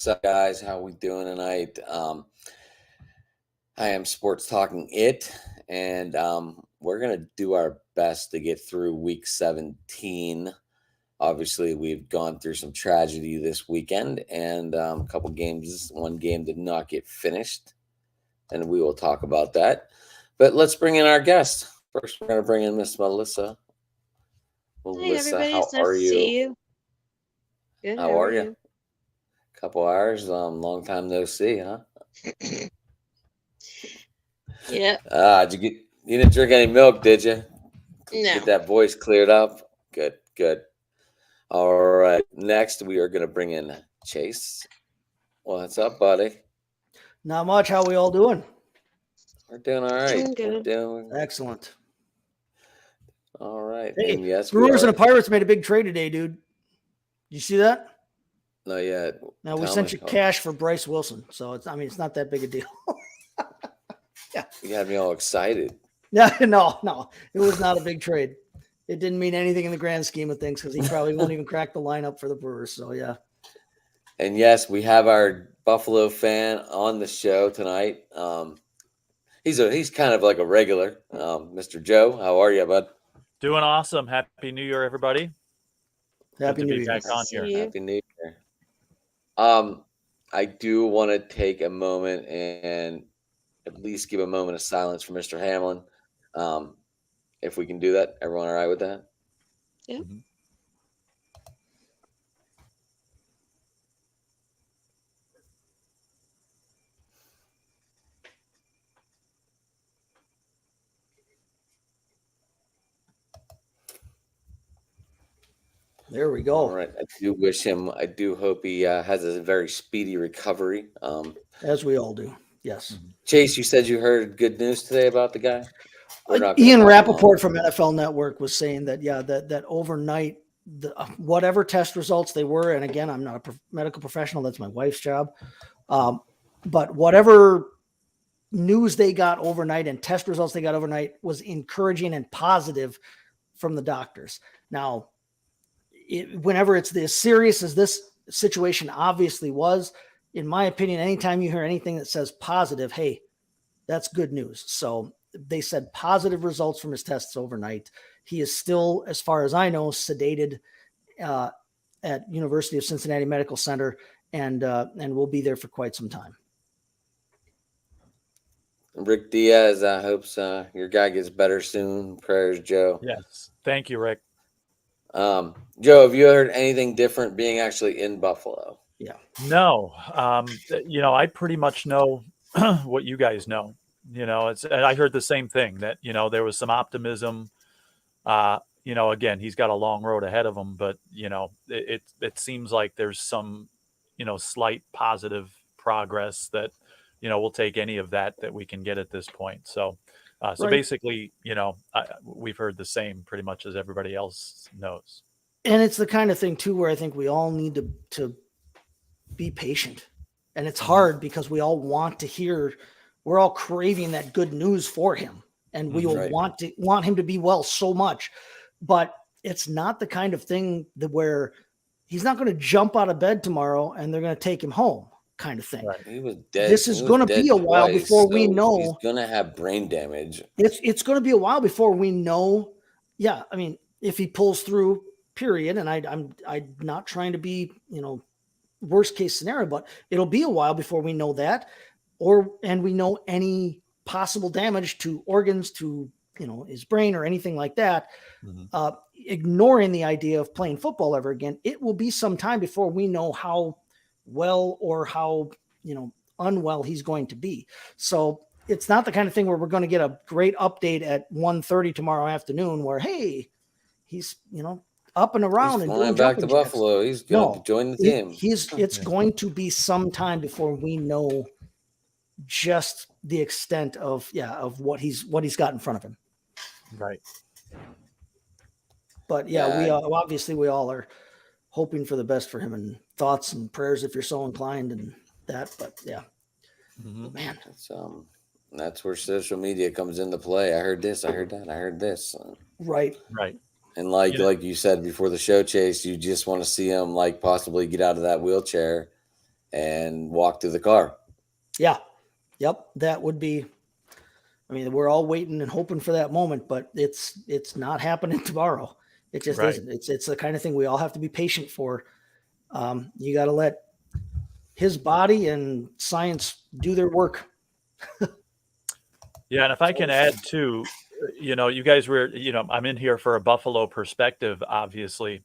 What's up, guys? How we doing tonight? I am Sports Talking It, and we're gonna do our best to get through Week 17. Obviously, we've gone through some tragedy this weekend, and a couple games. One game did not get finished, and we will talk about that. But let's bring in our guest. First, we're gonna bring in Miss Melissa. Hey Melissa, everybody, how it's nice are to see you? you. Good, How how are are you? you? Couple hours. Long time no see, huh? Yeah, You didn't drink any milk, did you? Get no. that voice cleared up. Good, good. All right. Next, we are going to bring in Chase. What's up, buddy? Not much. How we all doing? We're doing all right. We're Good. doing Excellent. all right. Hey, And yes, we Brewers are. and the Pirates made a big trade today, dude. You see that? Not yet. Now we Tell sent me. you cash for Bryce Wilson, so it's not that big a deal. You got me all excited. No, it was not a big trade. It didn't mean anything in the grand scheme of things because he probably won't even crack the lineup for the Brewers. So yeah. And yes, we have our Buffalo fan on the show tonight. He's kind of like a regular. Mr. Joe, how are you, bud? Doing awesome. Happy New Year, everybody. Happy Good to New be Year. back on See here. you. Happy New Year. I do want to take a moment and at least give a moment of silence for Mr. Hamlin. If we can do that, everyone all right with that? Yeah. Mhm. There we All go. right. I do hope he has a very speedy recovery. As we all do. Yes. Mhm. Chase, you said you heard good news today about the guy? We're not gonna Ian talk long. Rappaport from NFL Network was saying that that overnight, whatever test results they were, and again, I'm not a medical professional. That's my wife's job. But whatever news they got overnight and test results they got overnight was encouraging and positive from the doctors. Now, whenever it's as serious as this situation obviously was, in my opinion, anytime you hear anything that says positive, hey, that's good news. So they said positive results from his tests overnight. He is still, as far as I know, sedated at University of Cincinnati Medical Center and will be there for quite some time. Rick Diaz, I hope your guy gets better soon. Prayers, Joe. Yes. Thank you, Rick. Joe, have you heard anything different being actually in Buffalo? Yeah. No, I pretty much know what you guys know. And I heard the same thing that, there was some optimism. Again, he's got a long road ahead of him, but, it seems like there's some, slight positive progress that, we'll take any of that we can get at this point. So Right. basically, we've heard the same pretty much as everybody else knows. And it's the kind of thing too, where I think we all need to be patient, and it's hard because we all want to hear, we're all craving that good news for him, and we will Right. want him to be well so much, but it's not the kind of thing that where he's not going to jump out of bed tomorrow and they're going to take him home kind of thing. Right. He was dead. This is He was gonna dead be a while twice, before we so know. he's gonna have brain damage. It's going to be a while before we know. Yeah, I mean, if he pulls through, period. And I'm not trying to be, worst case scenario, but it'll be a while before we know that, and we know any possible damage to organs, to his brain or anything like that. Mhm. Ignoring the idea of playing football ever again, it will be some time before we know how well or how unwell he's going to be. So it's not the kind of thing where we're going to get a great update at 1:30 tomorrow afternoon where, hey, he's up and around He's and flying doing back to jumping jacks. Buffalo. He's gonna No, join the team. it's Yeah. going to be some time before we know just the extent of what he's got in front of him. Right. But we obviously we all are hoping for the best for him, and thoughts and prayers if you're so inclined and that. But yeah, Mhm. man, That's where social media comes into play. I heard this. I heard that. I heard this. right. Right. And like You know- like you said before the show, Chase, you just want to see him like possibly get out of that wheelchair and walk to the car. Yeah. Yep. That would be, I mean, we're all waiting and hoping for that moment, but it's not happening tomorrow. It just Right. isn't. It's the kind of thing we all have to be patient for. You got to let his body and science do their work. Yeah, and if I can add too, you guys were, I'm in here for a Buffalo perspective, obviously,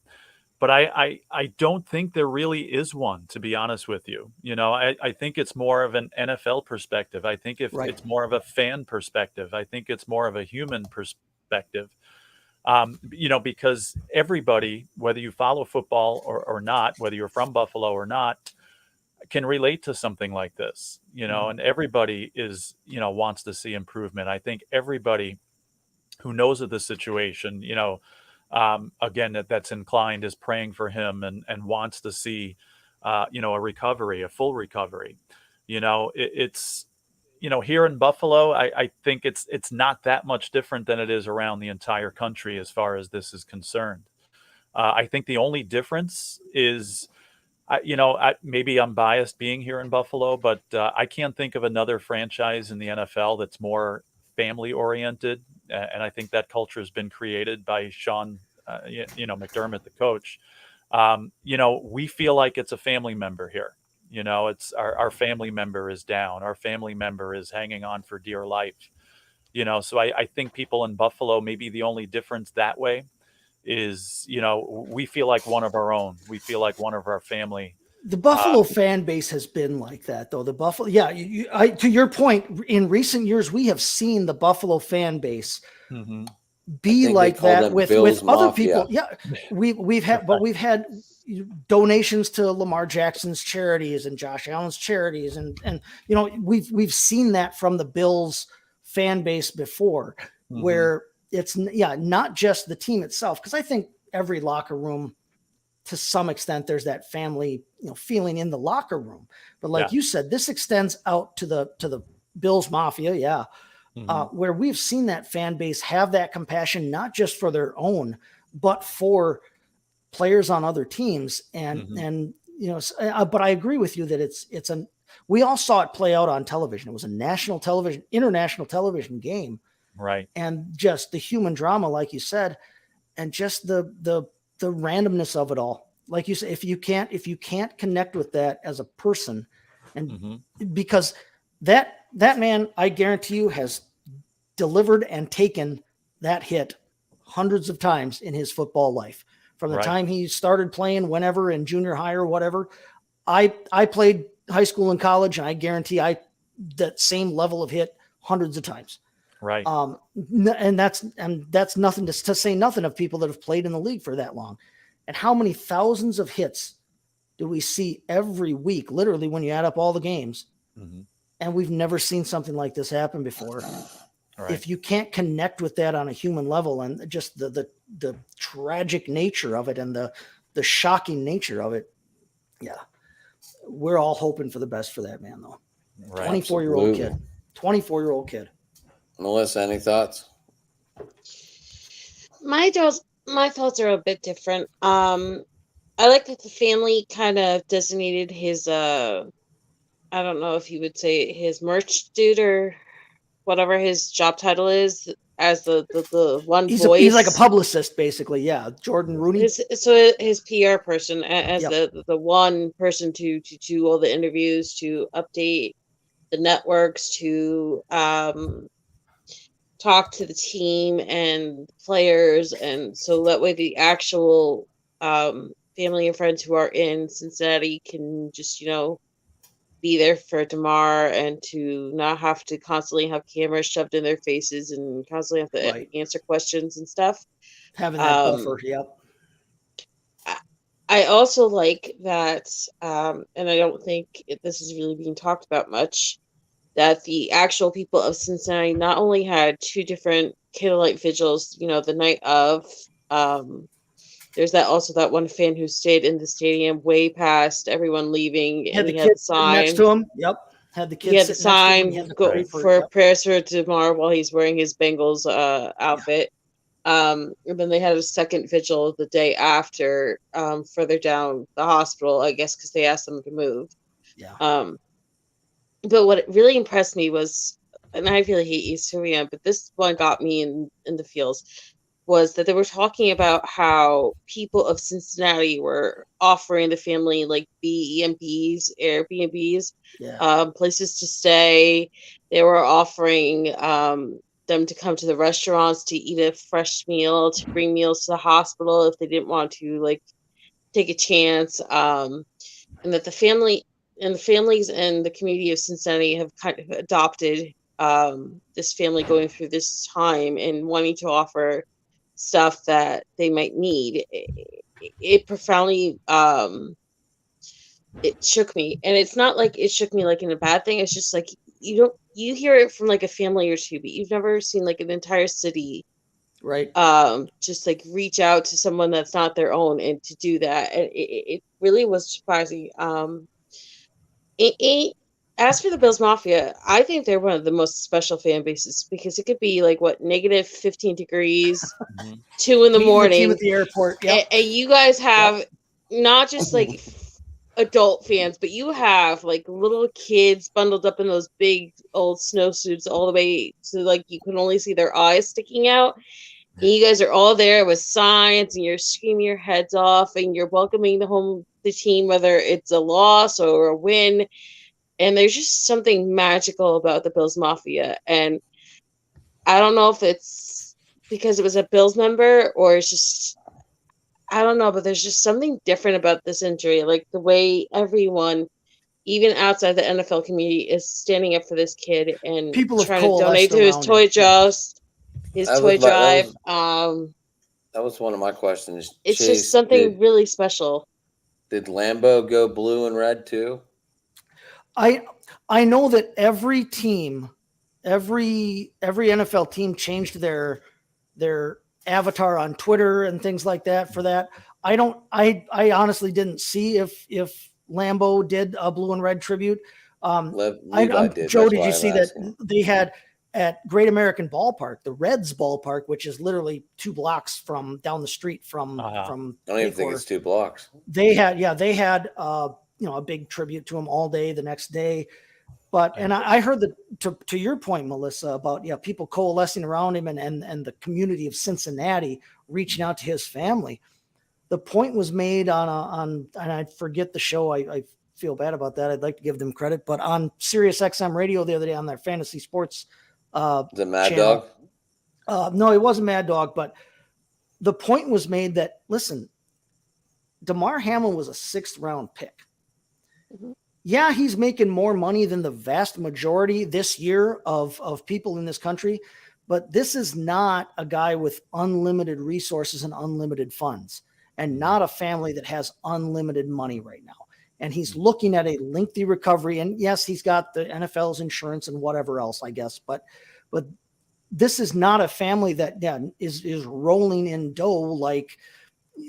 but I don't think there really is one, to be honest with you. I think it's more of an NFL perspective. I think if Right. it's more of a fan perspective, I think it's more of a human perspective. Because everybody, whether you follow football or not, whether you're from Buffalo or not, can relate to something like this, and everybody wants to see improvement. I think everybody who knows of the situation, again, that's inclined is praying for him and wants to see, a recovery, a full recovery. It's, here in Buffalo, I think it's not that much different than it is around the entire country as far as this is concerned. I think the only difference is, maybe I'm biased being here in Buffalo, but I can't think of another franchise in the NFL that's more family oriented. And I think that culture has been created by Sean, McDermott, the coach. We feel like it's a family member here. It's our family member is down. Our family member is hanging on for dear life. So I think people in Buffalo, maybe the only difference that way is, we feel like one of our own. We feel like one of our family. The Buffalo fan base has been like that, though. The Buffalo, yeah. To your point, in recent years, we have seen the Buffalo fan base Mm-hmm. be they like call that them with Bills other Mafia. people. Yeah, we've had donations to Lamar Jackson's charities and Josh Allen's charities, and we've seen that from the Bills fan base before, Mm-hmm. where it's not just the team itself, because I think every locker room, to some extent, there's that family feeling in the locker room. But like you said, this extends out to the Bills Mafia, Mm-hmm. where we've seen that fan base have that compassion, not just for their own, but for players on other teams. And but I agree with you that we all saw it play out on television. It was a international television game. Right. And just the human drama, like you said, and just the randomness of it all. Like you said, if you can't connect with that as a person, and because that man, I guarantee you, has delivered and taken that hit hundreds of times in his football life. From the time he started playing, whenever in junior high or whatever. I played high school and college, and I guarantee that same level of hit hundreds of times. Right. And that's nothing to say nothing of people that have played in the league for that long. And how many thousands of hits do we see every week, literally, when you add up all the games? Mm-hmm. And we've never seen something like this happen before. Right. If you can't connect with that on a human level, and just the tragic nature of it, and the shocking nature of it, we're all hoping for the best for that man, though. Right. 24-year-old kid. 24-year-old kid. Melissa, any thoughts? My thoughts are a bit different. I like that the family kind of designated his I don't know if you would say his merch dude or whatever his job title is, as the one voice. He's like a publicist, basically. Yeah, Jordan Rooney. His PR person, as the one person to do all the interviews, to update the networks, to talk to the team and players, and so that way the actual family and friends who are in Cincinnati can just be there for Damar, and to not have to constantly have cameras shoved in their faces and constantly have to answer questions and stuff. Having that buffer, I also like that, and I don't think this is really being talked about much, that the actual people of Cincinnati not only had two different candlelight vigils, the night of, there's that one fan who stayed in the stadium way past everyone leaving, and he had the sign next to him. Yep. Had the kids. He had the sign for prayers for Damar while he's wearing his Bengals outfit. And then they had a second vigil the day after, further down the hospital, I guess, because they asked them to move. Yeah. But what really impressed me was, and I really hate East Korea, but this one got me in the feels, was that they were talking about how people of Cincinnati were offering the family like B&Bs, Airbnbs, Yeah. places to stay. They were offering them to come to the restaurants to eat a fresh meal, to bring meals to the hospital if they didn't want to like take a chance. And that the families and the community of Cincinnati have kind of adopted this family going through this time and wanting to offer stuff that they might need. It profoundly it shook me, and it's not like it shook me like in a bad thing. It's just like you hear it from like a family or two, but you've never seen like an entire city Right. just like reach out to someone that's not their own and to do that. And it really was surprising. As for the Bills Mafia, I think they're one of the most special fan bases because it could be like what negative 15 degrees, Mhm. 2 in the Meeting the team morning, at the airport. Yep. and you guys have not just like adult fans, but you have like little kids bundled up in those big old snowsuits all the way so like you can only see their eyes sticking out. And you guys are all there with signs and you're screaming your heads off and you're welcoming the team, whether it's a loss or a win. And there's just something magical about the Bills Mafia. And I don't know if it's because it was a Bills member or it's just, I don't know, but there's just something different about this injury. Like the way everyone, even outside the NFL community, is standing up for this kid and People have trying to donate coalesced to his around toy him. drive. His That toy was my- that drive. was- That was one of my questions. It's Chase, just something really special. Did Lambeau go blue and red too? I know that every team, every NFL team changed their avatar on Twitter and things like that for that. I honestly didn't see if Lambeau did a blue and red tribute. Levi did. Joe, That's did why you I'm see asking. that they had at Great American Ballpark, the Reds ballpark, which is literally 2 blocks from down the street from I don't even think Paycor. it's 2 blocks. They had a big tribute to him all day the next day. But and I heard that to your point, Melissa, about people coalescing around him and the community of Cincinnati reaching out to his family. The point was made on and I forget the show. I feel bad about that. I'd like to give them credit, but on Sirius XM radio the other day on their fantasy sports The Mad channel. Dog? No, it wasn't Mad Dog, but the point was made that listen, Damar Hamlin was a 6th round pick. Mhm. Yeah, he's making more money than the vast majority this year of people in this country, but this is not a guy with unlimited resources and unlimited funds and not a family that has unlimited money right now. And he's looking at a lengthy recovery. And yes, he's got the NFL's insurance and whatever else, I guess, but this is not a family that is rolling in dough like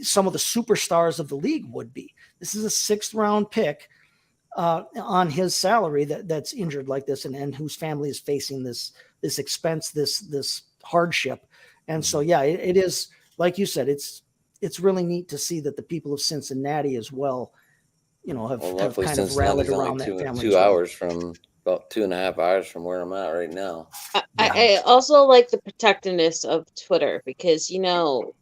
some of the superstars of the league would be. This is a 6th round pick on his salary that's injured like this and whose family is facing this expense, this hardship. And so, it is, like you said, it's really neat to see that the people of Cincinnati as well, have Luckily, kind of rallied Cincinnati's around only that family. 2 as well. hours from about 2.5 hours from where I'm at right now. I also like the protectiveness of Twitter because, the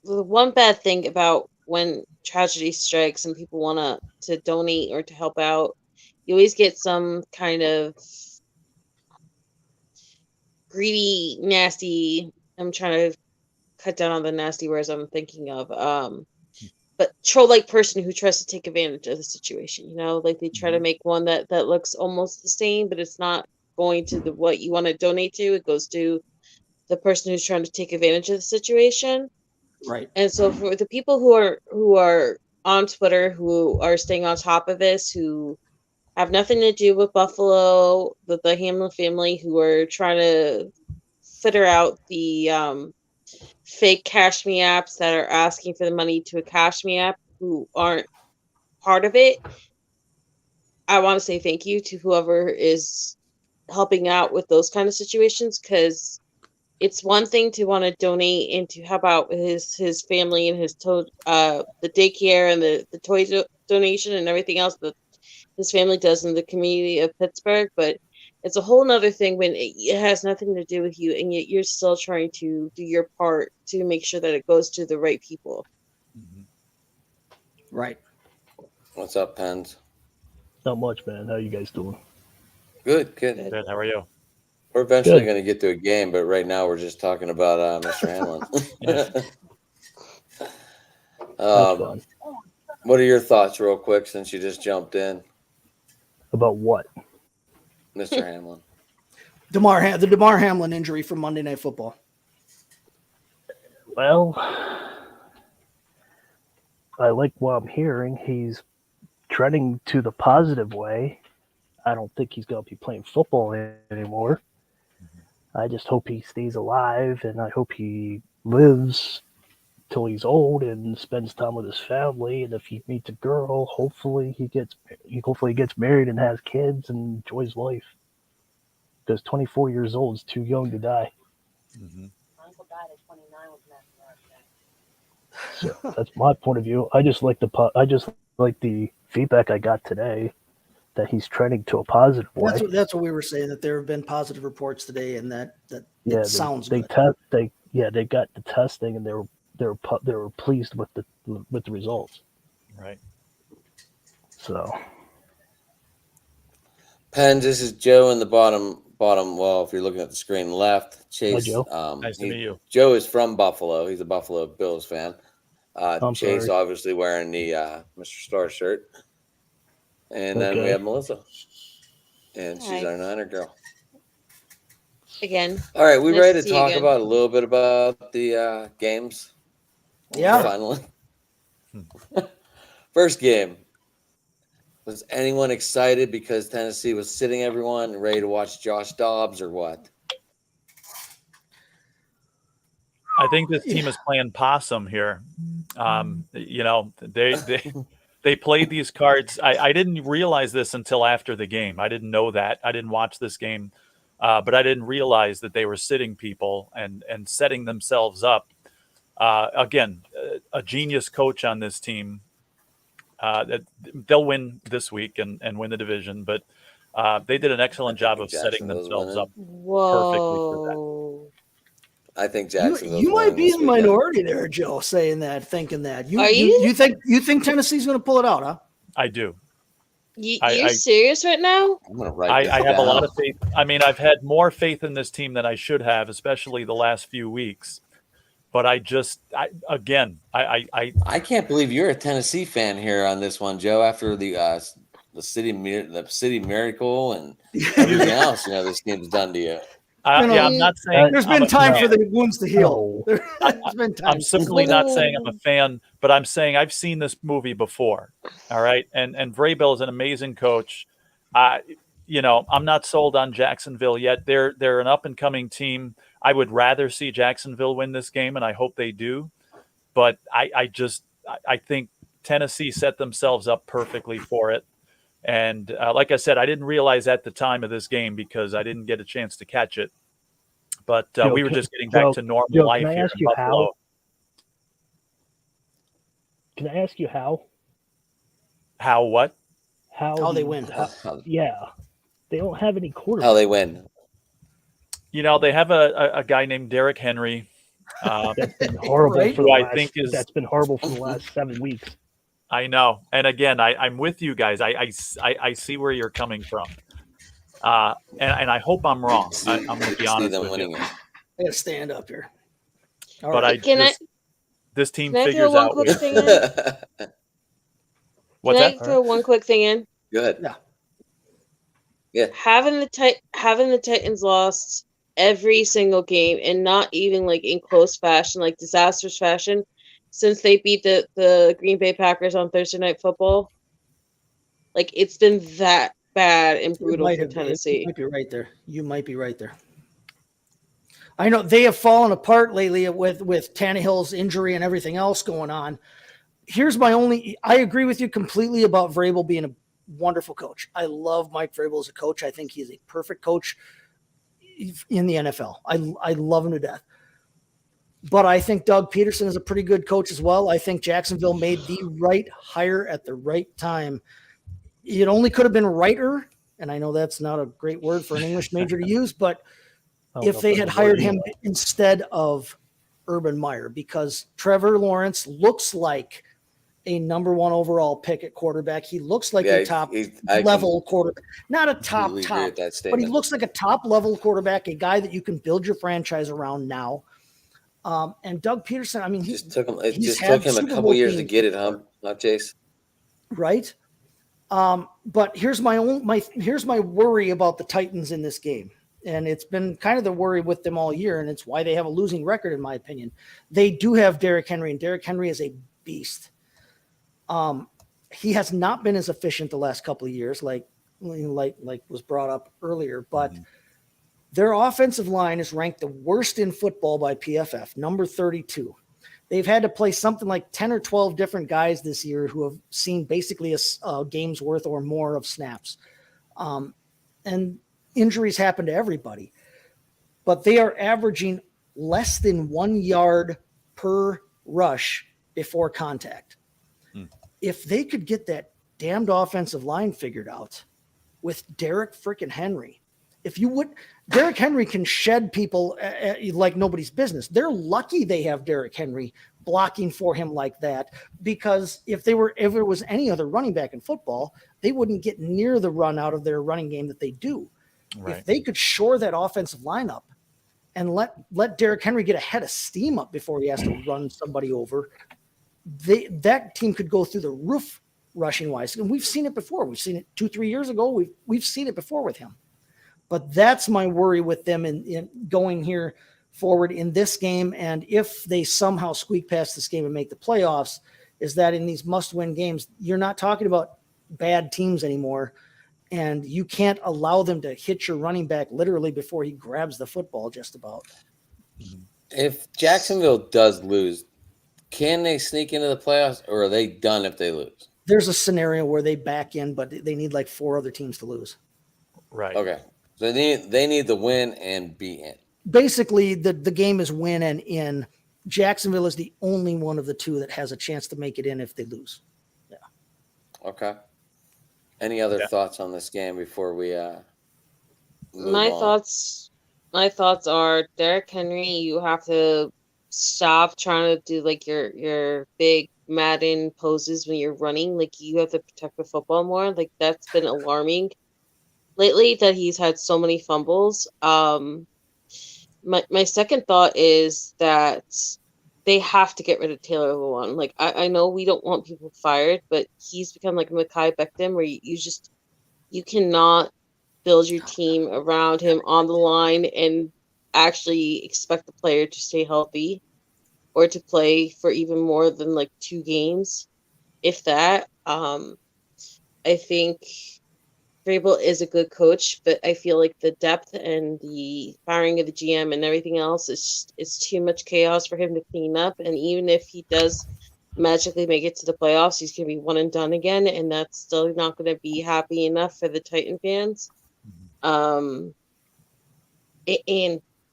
one bad thing about when tragedy strikes and people want to donate or to help out, you always get some kind of greedy, nasty. I'm trying to cut down on the nasty words I'm thinking of. But troll-like person who tries to take advantage of the situation. Like they try to make one that looks almost the same, but it's not going to what you want to donate to. It goes to the person who's trying to take advantage of the situation. Right. And so for the people who are on Twitter, who are staying on top of this, who have nothing to do with Buffalo, the Hamlin family, who are trying to filter out the fake Cash Me apps that are asking for the money to a Cash Me app who aren't part of it, I want to say thank you to whoever is helping out with those kind of situations, because it's one thing to want to donate and to help out with his family and his the daycare and the toy donation and everything else, the his family does in the community of Pittsburgh, but it's a whole nother thing when it has nothing to do with you, and yet you're still trying to do your part to make sure that it goes to the right people. Right. What's up, Pens? Not much, man. How you guys doing? Good. Good. How are you? We're eventually Good. going to get to a game, but right now we're just talking about Mr. Hamlin. That's fun. What are your thoughts, real quick, since you just jumped in, About what? Mr. Hamlin? The DeMar Hamlin injury from Monday Night Football. Well, I like what I'm hearing. He's trending to the positive way. I don't think he's going to be playing football anymore. I just hope he stays alive, and I hope he lives till he's old and spends time with his family. And if he meets a girl, hopefully he gets married and has kids and enjoys life. Because 24 years old is too young to die. My uncle died at 29 with massive heart attack. So that's my point of view. I just like the feedback I got today that he's trending to a positive way. That's what we were saying, that there have been positive reports today, and that Yeah, it sounds they good. they got the testing and they were pleased with the results. Right. So Pens, this is Joe in the bottom. Well, if you're looking at the screen left, Chase. Joe. Nice to meet you. Joe is from Buffalo. He's a Buffalo Bills fan. I'm Chase sorry. obviously wearing the Mr. Star shirt. And then we Okay. have Melissa. And she's Hi. our Niner girl. Again, All right, we Nice ready to to see you talk again. about a little bit about the games? Yeah. Finally. First game. Was anyone excited because Tennessee was sitting everyone and ready to watch Josh Dobbs or what? I think this team is playing possum here. They played these cards. I didn't realize this until after the game. I didn't know that. I didn't watch this game, but I didn't realize that they were sitting people and setting themselves up. Again, a genius coach on this team. That they'll win this week and win the division, but they did an excellent job of setting Jacksonville's themselves winning. up perfectly for that. whoa. I think Jacksonville's You might winning be this in the weekend. minority there, Joe, saying that, thinking that. Are you? You think Tennessee's going to pull it out, huh? I do. You're I- serious right now? I'm gonna write I this have a lot down. of faith. I mean, I've had more faith in this team than I should have, especially the last few weeks. But I I can't believe you're a Tennessee fan here on this one, Joe. After the city miracle and everything else, this team's done to you. I'm not saying There's I'm been a time fan. for the wounds to heal. No. There's been time. I'm certainly not saying I'm a fan, but I'm saying I've seen this movie before. All right. And Vrabel is an amazing coach. I'm not sold on Jacksonville yet. They're an up and coming team. I would rather see Jacksonville win this game, and I hope they do. But I think Tennessee set themselves up perfectly for it. And like I said, I didn't realize at the time of this game because I didn't get a chance to catch it. But Joe, we were can- just getting back Joe- to normal Joe, life can I here ask in you Buffalo. Can I ask you how? How what? How they win. Yeah, they don't have any quarterbacks. How they win. They have a guy named Derrick Henry. That's been horrible Right? for the Who I last. think is- That's been horrible for the last 7 weeks. I know. And again, I'm with you guys. I see where you're coming from. And I hope I'm wrong. I'm going to be See honest them with winning you. it. I got to stand up here. All But right. this team Can I throw figures one out quick where- thing in? what's Can I that? throw one quick thing in? Good. Having the Titans lost every single game, and not even like in close fashion, like disastrous fashion, since they beat the Green Bay Packers on Thursday Night Football. Like, it's been that bad and brutal for You Tennessee. might be right there. You might be right there. I know they have fallen apart lately with Tannehill's injury and everything else going on. I agree with you completely about Vrabel being a wonderful coach. I love Mike Vrabel as a coach. I think he's a perfect coach in the NFL. I love him to death. But I think Doug Peterson is a pretty good coach as well. I think Jacksonville made the right hire at the right time. it only could have been righter, and I know that's not a great word for an English major to use, but I don't know if they that's had a hired word him either. instead of Urban Meyer, because Trevor Lawrence looks like a number 1 overall pick at quarterback. He looks like Yeah, a top I level quarterback, not a completely agree with that but he statement. looks like a top level quarterback, a guy that you can build your franchise around now. And Doug Peterson, I mean, It just took him. It he's just took had him a Super couple Bowl years to teams get it, before, huh, Chase? right? But here's my worry about the Titans in this game. And it's been kind of the worry with them all year, and it's why they have a losing record, in my opinion. They do have Derrick Henry, and Derrick Henry is a beast. He has not been as efficient the last couple of years, like was brought up earlier, but their offensive line is ranked the worst in football by PFF, number 32. They've had to play something like 10 or 12 different guys this year who have seen basically a game's worth or more of snaps. And injuries happen to everybody. But they are averaging less than 1 yard per rush before contact. If they could get that damned offensive line figured out with Derrick freaking Henry, Derrick Henry can shed people like nobody's business. They're lucky they have Derrick Henry blocking for him like that, because if it was any other running back in football, they wouldn't get near the run out of their running game that they do. Right. If they could shore that offensive line up and let Derrick Henry get a head of steam up before he has to run somebody over, that team could go through the roof rushing wise. And we've seen it before. We've seen it 2-3 years ago. We've seen it before with him. But that's my worry with them in going here forward in this game. And if they somehow squeak past this game and make the playoffs, is that in these must-win games, you're not talking about bad teams anymore. And you can't allow them to hit your running back literally before he grabs the football just about. If Jacksonville does lose, can they sneak into the playoffs, or are they done if they lose? There's a scenario where they back in, but they need like 4 other teams to lose. Right. Okay. So they need to win and be in. Basically, the game is win and in. Jacksonville is the only one of the two that has a chance to make it in if they lose. Yeah. Okay. Any other thoughts on this game before we move My on? thoughts are Derrick Henry, you have to stop trying to do like your big Madden poses when you're running. Like, you have to protect the football more. Like, that's been alarming lately that he's had so many fumbles. My second thought is that they have to get rid of Taylor Lewan. Like, I know we don't want people fired, but he's become like Mekhi Becton, where you cannot build your team around him on the line and actually expect the player to stay healthy or to play for even more than like 2 games, if that. I think Vrabel is a good coach, but I feel like the depth and the firing of the GM and everything else is too much chaos for him to clean up. And even if he does magically make it to the playoffs, he's going to be one and done again, and that's still not going to be happy enough for the Titan fans. And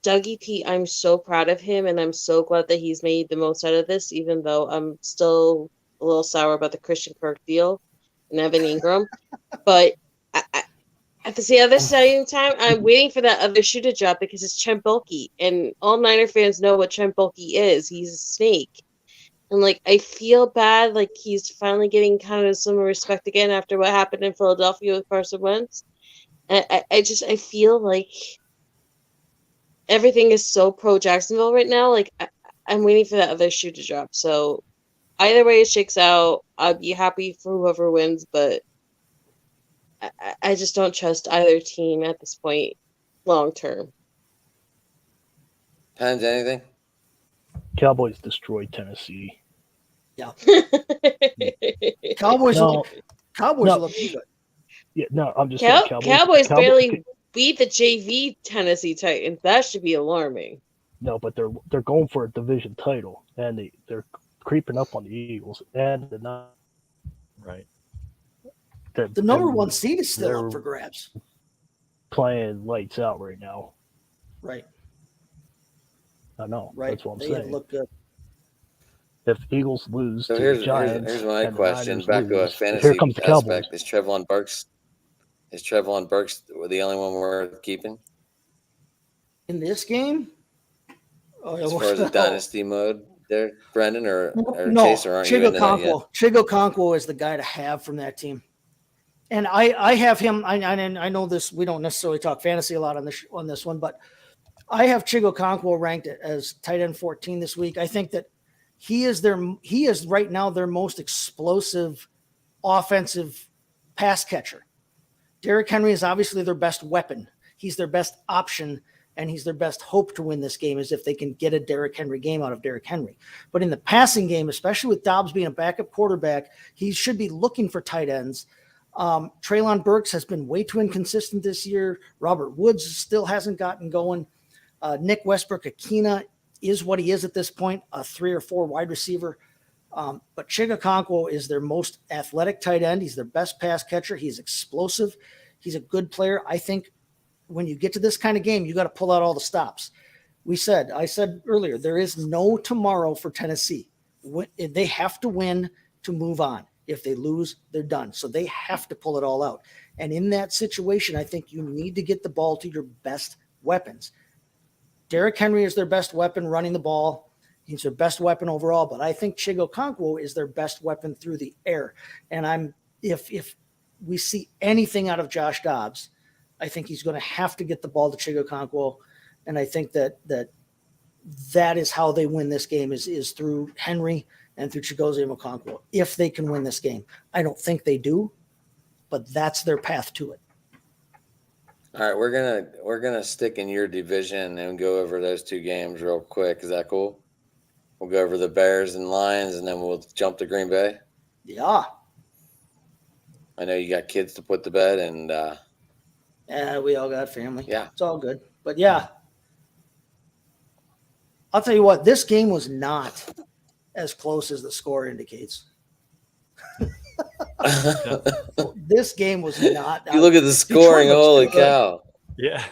Dougie P, I'm so proud of him, and I'm so glad that he's made the most out of this, even though I'm still a little sour about the Christian Kirk deal and Evan Ingram. But at the other same time, I'm waiting for that other shoe to drop because it's Trent Baalke, and all Niner fans know what Trent Baalke is. He's a snake. And, like, I feel bad, like, he's finally getting kind of some respect again after what happened in Philadelphia with Carson Wentz. And I feel like everything is so pro Jacksonville right now. Like, I'm waiting for that other shoe to drop. So either way it shakes out, I'll be happy for whoever wins, but I just don't trust either team at this point long term. Pens, anything? Cowboys destroyed Tennessee. Yeah. Cowboys No, no. look good. Yeah, no, I'm just saying Cowboys barely beat the JV Tennessee Titans. That should be alarming. No, but they're going for a division title, and they're creeping up on the Eagles, and Right. The number 1 seed is still they're up for grabs. playing lights out right now. Right. I know. Right. That's what I'm They have saying. looked good. If Eagles lose So to here's the Giants, here's my and the question. Niners Back to a lose, fantasy here comes the Cowboys. aspect. Is Trevon Burks the only one we're keeping In this game, as far as the dynasty mode there, Brendan or no, Chase, or aren't you into that yet? Chigokonkwo is the guy to have from that team. And I have him. I know this. We don't necessarily talk fantasy a lot on this one, but I have Chigokonkwo ranked as tight end 14 this week. I think that he is right now their most explosive offensive pass catcher. Derrick Henry is obviously their best weapon. He's their best option, and he's their best hope to win this game is if they can get a Derrick Henry game out of Derrick Henry. But in the passing game, especially with Dobbs being a backup quarterback, he should be looking for tight ends. Treylon Burks has been way too inconsistent this year. Robert Woods still hasn't gotten going. Nick Westbrook-Akina is what he is at this point, a 3 or 4 wide receiver. But Chigokonkwo is their most athletic tight end. He's their best pass catcher. He's explosive. He's a good player. I think when you get to this kind of game, you got to pull out all the stops. I said earlier, there is no tomorrow for Tennessee. They have to win to move on. If they lose, they're done. So they have to pull it all out. And in that situation, I think you need to get the ball to your best weapons. Derrick Henry is their best weapon running the ball. He's their best weapon overall, but I think Chigokonkwo is their best weapon through the air. And if we see anything out of Josh Dobbs, I think he's going to have to get the ball to Chigokonkwo. And I think that is how they win this game is through Henry and through Chigozie Okonkwo, if they can win this game. I don't think they do, but that's their path to it. All right, we're gonna stick in your division and go over those 2 games real quick. Is that cool? We'll go over the Bears and Lions, and then we'll jump to Green Bay. Yeah. I know you got kids to put to bed, and we all got family. Yeah. It's all good. But yeah, I'll tell you what, this game was not as close as the score indicates. This game was not. You look at the scoring, holy cow. Yeah.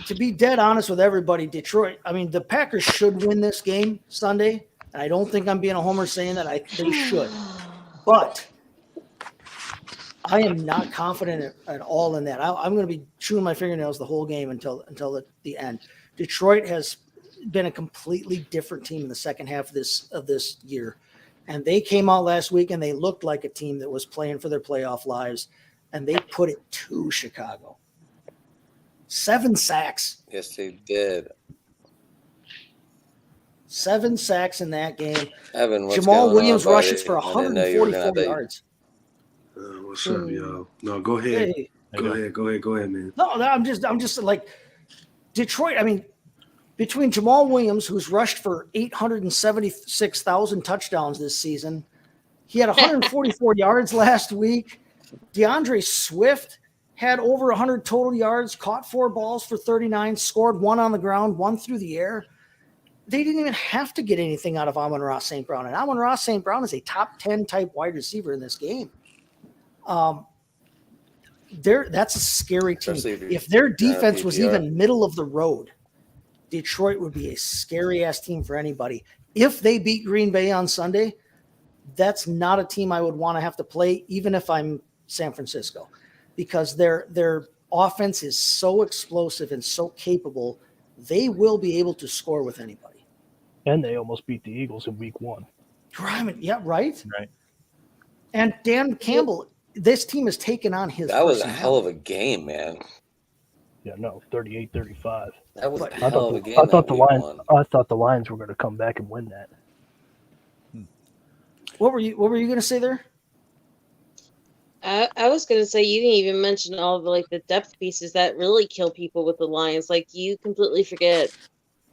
To be dead honest with everybody, Detroit, I mean, the Packers should win this game Sunday. And I don't think I'm being a homer saying that. They should. But I am not confident at all in that. I'm going to be chewing my fingernails the whole game until the end. Detroit has been a completely different team in the second half of this year. And they came out last week and they looked like a team that was playing for their playoff lives, and they put it to Chicago. 7 sacks. Yes, they did. 7 sacks in that game. Evan, what's Jamal going Williams on, rushes buddy? for I didn't know you were gonna 144 have yards. What's up, y'all? No, go ahead. Hey. Go ahead, man. No, I'm just like Detroit. I mean, between Jamal Williams, who's rushed for 876,000 touchdowns this season, he had 144 yards last week. DeAndre Swift had over 100 total yards, caught 4 balls for 39, scored 1 on the ground, 1 through the air. They didn't even have to get anything out of Amon-Ra St. Brown. And Amon-Ra St. Brown is a top 10 type wide receiver in this game. That's a scary team. If their defense was even middle of the road, Detroit would be a scary ass team for anybody. If they beat Green Bay on Sunday, that's not a team I would want to have to play, even if I'm San Francisco, because their offense is so explosive and so capable. They will be able to score with anybody. And they almost beat the Eagles in week 1. Yeah, right. Right. And Dan Campbell, this team has taken on his. That was a hell of a game, man. Yeah, no, 38-35. That was a I hell of a game. I thought the Lions were going to come back and win that. What were you going to say there? I was going to say, you didn't even mention all the depth pieces that really kill people with the Lions. Like, you completely forget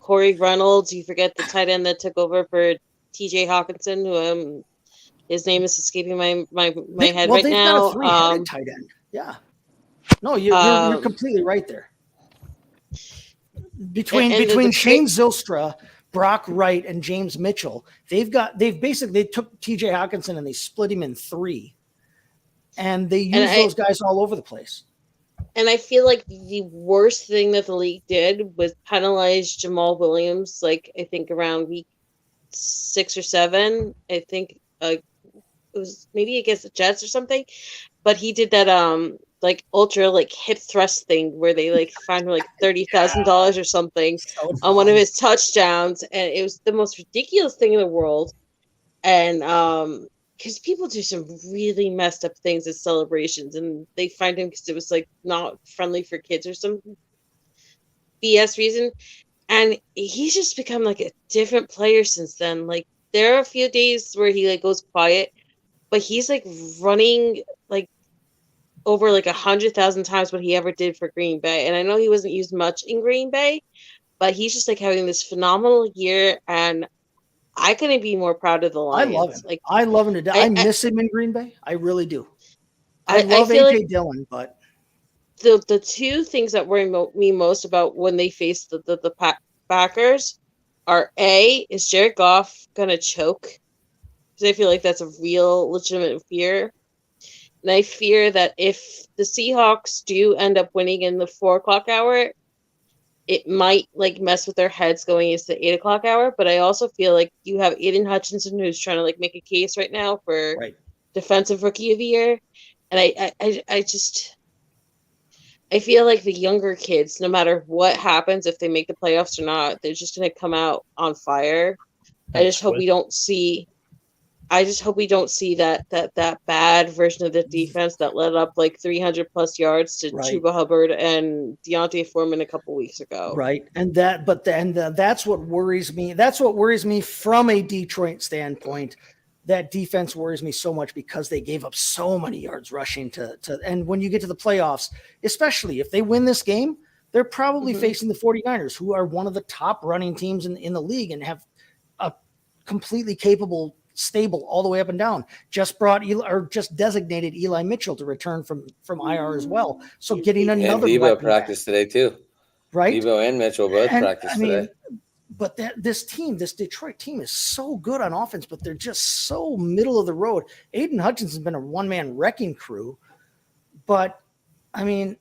Corey Reynolds. You forget the tight end that took over for TJ Hawkinson, who his name is escaping my head right now. Got a 3-headed tight end. Yeah. No, you're completely right there. Between Shane Zylstra, Brock Wright, and James Mitchell, they took TJ Hawkinson and they split him in 3. And they use those guys all over the place. And I feel like the worst thing that the league did was penalize Jamal Williams, I think around week 6 or 7. I think it was maybe against the Jets or something. But he did that like ultra like hip thrust thing where they like fined him like $30,000 or something So on one of funny. his touchdowns, and it was the most ridiculous thing in the world. And because people do some really messed up things at celebrations, and they find him because it was like not friendly for kids or some BS reason. And he's just become like a different player since then. Like there are a few days where he like goes quiet, but he's like running like over like 100,000 times what he ever did for Green Bay. And I know he wasn't used much in Green Bay, but he's just like having this phenomenal year, and I couldn't be more proud of the I Lions. love him. Like I love him to death. I- I miss him in Green Bay. I really do. I love feel AJ like Dillon, but the two things that worry me most about when they face the Packers are is Jared Goff gonna choke? Because I feel like that's a real legitimate fear. And I fear that if the Seahawks do end up winning in the 4 o'clock hour, it might like mess with their heads going into the 8 o'clock hour. But I also feel like you have Aiden Hutchinson who's trying to like make a case right now for right. defensive rookie of the year. And I feel like the younger kids, no matter what happens, if they make the playoffs or not, they're just gonna come out on fire. I just hope we don't see that bad version of the defense that led up like 300 plus yards to Right. Chuba Hubbard and Deontay Foreman a couple weeks ago. Right. And that's what worries me. That's what worries me from a Detroit standpoint. That defense worries me so much because they gave up so many yards rushing to and when you get to the playoffs, especially if they win this game, they're probably facing the 49ers, who are one of the top running teams in the league and have a completely capable stable all the way up and down. Just designated Eli Mitchell to return from IR as well. So getting And another Debo weapon practiced today too. right? Debo and Mitchell both And, practiced I mean, today. but this Detroit team is so good on offense, but they're just so middle of the road. Aiden Hutchinson's been a one-man wrecking crew, but I mean,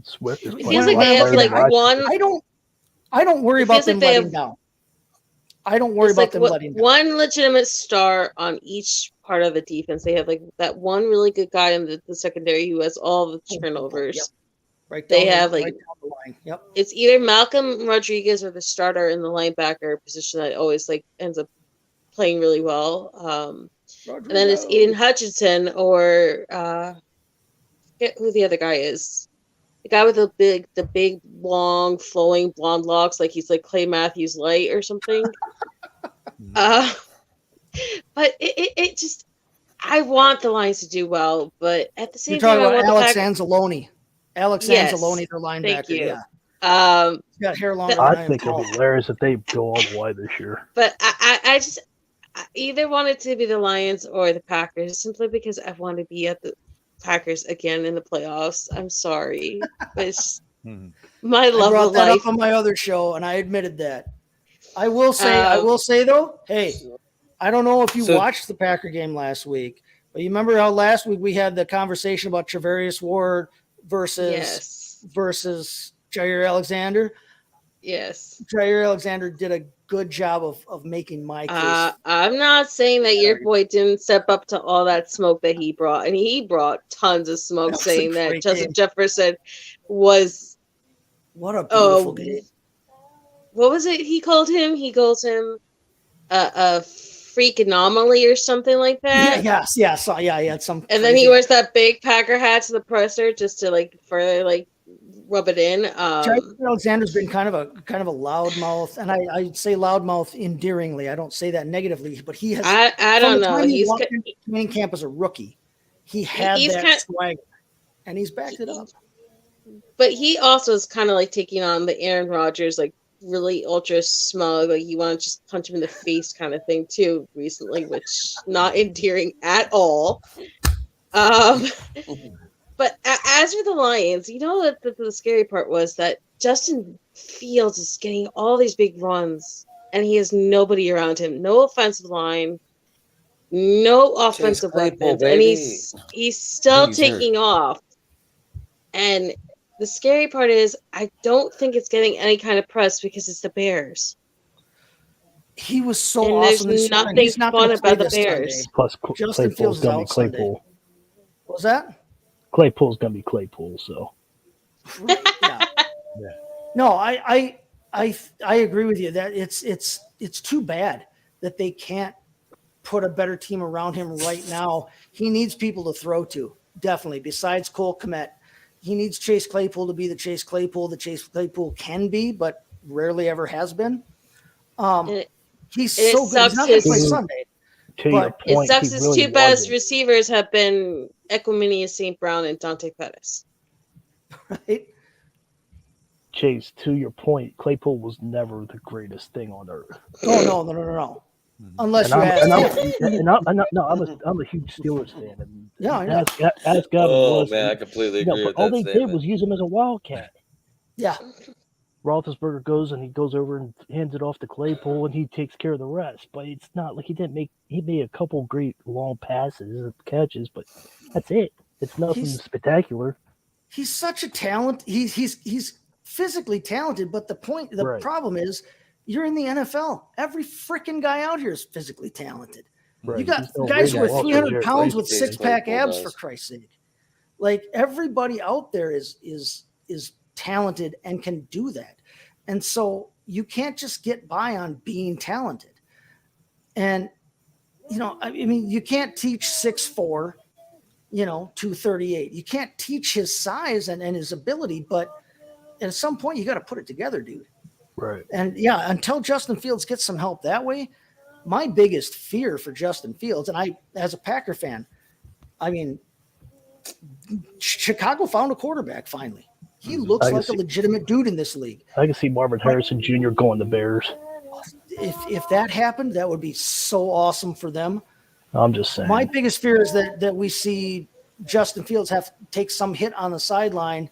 Swift is It playing feels like a lot they have better like than Rodgers. one. I don't worry It about feels like them they letting have- down. I don't worry It's about like them letting down. one legitimate star on each part of the defense. They have like that one really good guy in the secondary who has all the turnovers. Yep. Right They down the- have, like- right down the line. Yep. It's either Malcolm Rodriguez or the starter in the linebacker position that always like ends up playing really well. And then it's Aiden Hutchinson or forget who the other guy is. The guy with the big, long, flowing blonde locks, like he's like Clay Matthews light or something. But it just, I want the Lions to do well, but at the same You're time, talking I about want Alex the Packers. Anzalone. Alex Yes. Anzalone, their linebacker. Thank you. Yeah. He's got hair longer than I I am think it'd tall. be hilarious if they go all the way this year. But I just I either want it to be the Lions or the Packers, simply because I want to be at the Packers again in the playoffs. I'm sorry, but it's just my I love brought of that life. up on my other show, and I admitted that. I will say though, hey, I don't know if you So- watched the Packer game last week, but you remember how last week we had the conversation about Travarius Ward versus Jair Alexander. Yes. Jair Alexander did a good job of making my case. I'm not saying that your boy didn't step up to all that smoke that he brought, and he brought tons of smoke, That was a saying that great Justin game. Jefferson was What a beautiful oh, game. what was it he called him? He calls him a freak anomaly or something like that. Yeah. Some And then he crazy- wears that big Packer hat to the presser just to like further like rub it in. Jair Alexander's been kind of a loudmouth, and I say loudmouth endearingly. I don't say that negatively, but he has. I from don't the know. time he He's walked into training camp as a rookie, he had he's that kind- swag, and he's backed it up. but he also is kind of like taking on the Aaron Rodgers, like really ultra smug, like you want to just punch him in the face kind of thing too recently, which not endearing at all. But as for the Lions, you know that the scary part was that Justin Fields is getting all these big runs, and he has nobody around him. No offensive line, no offensive Claypool, weapons, and baby. he's still He's hurt. taking off. And the scary part is, I don't think it's getting any kind of press because it's the Bears. He was so And awesome. there's this year, and nothing he's not fun gonna play about the this Sunday. Bears. Plus, Justin Claypool's Fields is gonna be out Sunday. Claypool. What was that? Claypool's gonna be Claypool. So Yeah. No, I agree with you that it's too bad that they can't put a better team around him right now. He needs people to throw to, definitely. Besides Cole Kmet, he needs Chase Claypool to be the Chase Claypool can be, but rarely ever has been. And He's it so good. He's sucks not going to play his- Sunday, to your But point, it sucks he his really two best wasn't. receivers have been Equimini St. Brown and Dante Pettis. right? Chase, to your point, Claypool was never the greatest thing on earth. Oh no. Unless And you ask I'm a huge Steelers fan. And Yeah, I know. Ask Gavin Oh Wilson. man, I completely You know, agree but with all that they did statement. was use him as a wildcat. Yeah. Roethlisberger goes over and hands it off to Claypool, and he takes care of the rest. But it's not like he made a couple great long passes, catches, but that's it. It's nothing He's- spectacular. He's such a talent. He's physically talented, but the Right. problem is you're in the NFL. Every freaking guy out here is physically talented. Right. You got He's no guys who are Randy Moss 300 right pounds with Chase six-pack Claypool abs, does. for Christ's sake. Like everybody out there is talented and can do that. And so you can't just get by on being talented. And I mean, you can't teach 6'4", 238. You can't teach his size and his ability, but at some point you got to put it together, dude. Right. And yeah, until Justin Fields gets some help that way, my biggest fear for Justin Fields, and I, as a Packer fan, I mean, Chicago found a quarterback finally. He looks I can like a see- legitimate dude in this league. I can see Marvin Harrison Jr. going to Bears. If that happened, that would be so awesome for them. I'm just saying. My biggest fear is that we see Justin Fields have to take some hit on the sideline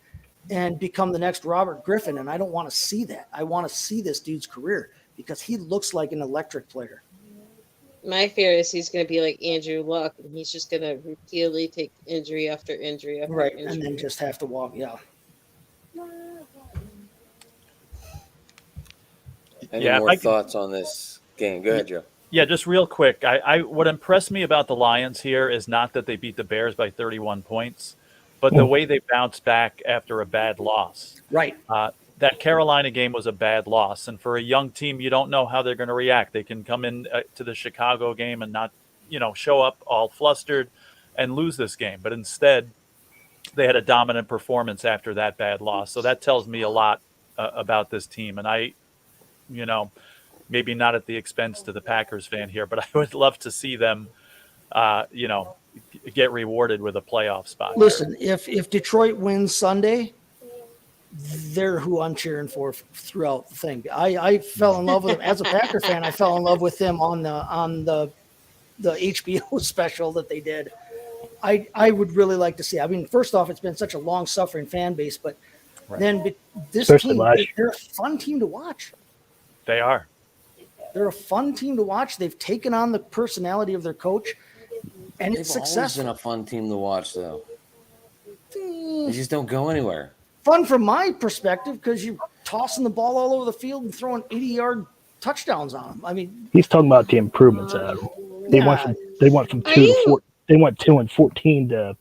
and become the next Robert Griffin, and I don't want to see that. I want to see this dude's career because he looks like an electric player. My fear is he's going to be like Andrew Luck, and he's just going to repeatedly take injury after injury after Right, injury. and then just have to walk. Yeah. Any Yeah, if more I could- thoughts on this game? Go ahead, Joe. Yeah, just real quick. What impressed me about the Lions here is not that they beat the Bears by 31 points, but the way they bounced back after a bad loss. Right. That Carolina game was a bad loss, and for a young team, you don't know how they're going to react. They can come in to the Chicago game and not, show up all flustered and lose this game. But instead, they had a dominant performance after that bad loss. So that tells me a lot about this team. And I, maybe not at the expense to the Packers fan here, but I would love to see them, get rewarded with a playoff spot. Listen, if Detroit wins Sunday, they're who I'm cheering for throughout the thing. I fell in love with them as a Packer fan. I fell in love with them on the HBO special that they did. I would really like to see. I mean, first off, it's been such a long suffering fan base, but then this Especially team, last year. they're a fun team to watch. They are. They're a fun team to watch. They've taken on the personality of their coach, and They've it's always successful. been a fun team to watch, though. They just don't go anywhere. Fun from my perspective because you're tossing the ball all over the field and throwing 80-yard touchdowns on them. I mean, He's talking about the improvements, Adam. They went from Are 2 you- to 4. They went 2 and 14 to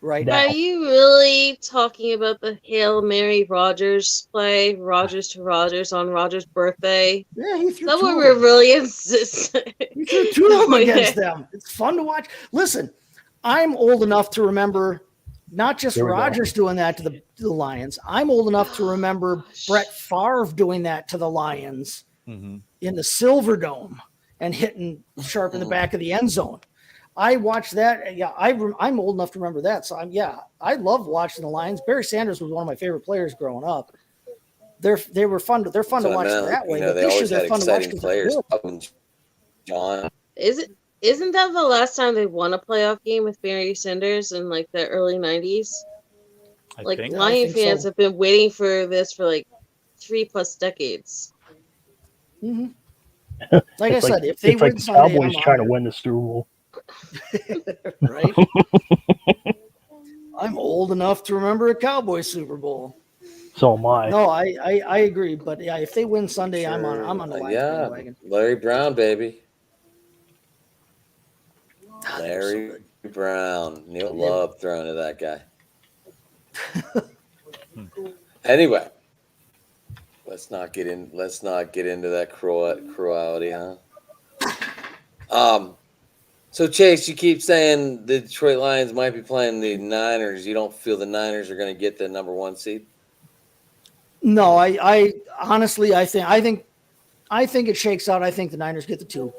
right? Now- Are you really talking about the Hail Mary Rogers play, Rogers to Rogers on Rogers' birthday? Yeah, he threw That two what of we're them. really insistent. He threw two of them Like against that. them. It's fun to watch. Listen, I'm old enough to remember not just Here we go. Rodgers doing that to the Lions. I'm old enough to remember Brett Favre doing that to the Lions Mm-hmm. in the Silver Dome and hitting Sharp in the back of the end zone. I watched that. Yeah, I'm old enough to remember that. So I love watching the Lions. Barry Sanders was one of my favorite players growing up. They were fun. They're fun to watch that way. But They this year always they're had fun to watch exciting 'cause they're players. good. John, Isn't that the last time they won a playoff game with Barry Sanders in like the early 90s? I Like think. Lion think fans so. have been waiting for this for like 3+ decades. Mhm. Like I it's said, if they it's win like the Sunday, Cowboys I'm trying to honored. win the Super Bowl. Right? I'm old enough to remember a Cowboy Super Bowl. So am I. No, I agree. But yeah, if they win Sunday, I'm on the Lions Yeah, bandwagon. Larry Brown, baby. Ah, they're so Larry good. Brown. Neil Yeah. loved throwing to that guy. Anyway, let's not get into that cruelty, huh? So Chase, you keep saying the Detroit Lions might be playing the Niners. You don't feel the Niners are going to get the number 1 seed? No, I honestly, I think it shakes out. I think the Niners get the 2.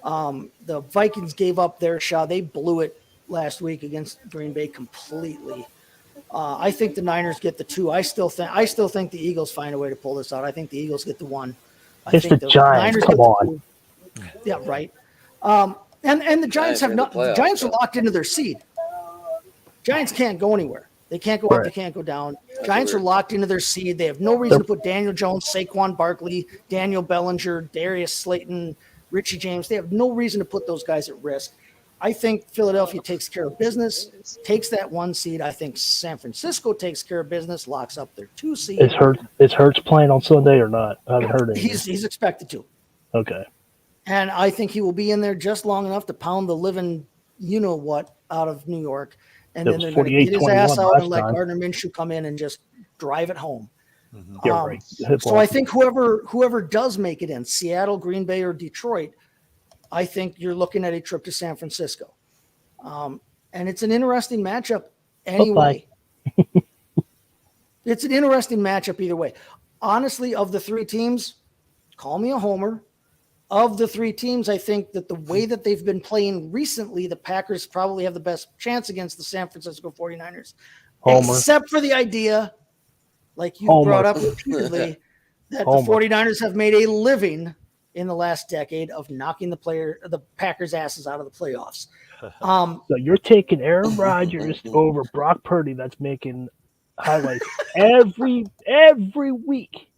The Vikings gave up their shot. They blew it last week against Green Bay completely. I think the Niners get the 2. I still think the Eagles find a way to pull this out. I think the Eagles get the 1. I It's think the Giants. Niners Come get the on. 2. Yeah, right. And the Giants are in the the Giants are playoffs, locked into their seed. Giants can't go anywhere. They can't go up. Right. They can't go down. That's Giants are weird. locked into their seed. They have no reason to put Daniel Jones, Saquon Barkley, Daniel Bellinger, Darius Slayton, Richie James. They have no reason to put those guys at risk. I think Philadelphia takes care of business, takes that 1 seed. I think San Francisco takes care of business, locks up their 2 seed. Is Hurts playing on Sunday or not? I haven't heard anything. He's expected to. Okay. And I think he will be in there just long enough to pound the living you-know-what out of New York. And It then was they're going to get his 48-21 ass out last and let time. Gardner Minshew come in and just drive it home. Yeah, right. Hit So ball. I think whoever does make it in, Seattle, Green Bay, or Detroit, I think you're looking at a trip to San Francisco. And it's an interesting matchup anyway. It's an interesting matchup either way. Honestly, of the 3 teams, call me a homer. Of the 3 teams, I think that the way that they've been playing recently, the Packers probably have the best chance against the San Francisco 49ers. Homer. Except for the idea, like you Homer. brought up repeatedly, that Homer. the 49ers have made a living in the last decade of knocking the Packers' asses out of the playoffs. So you're taking Aaron Rodgers over Brock Purdy that's making highlights every week.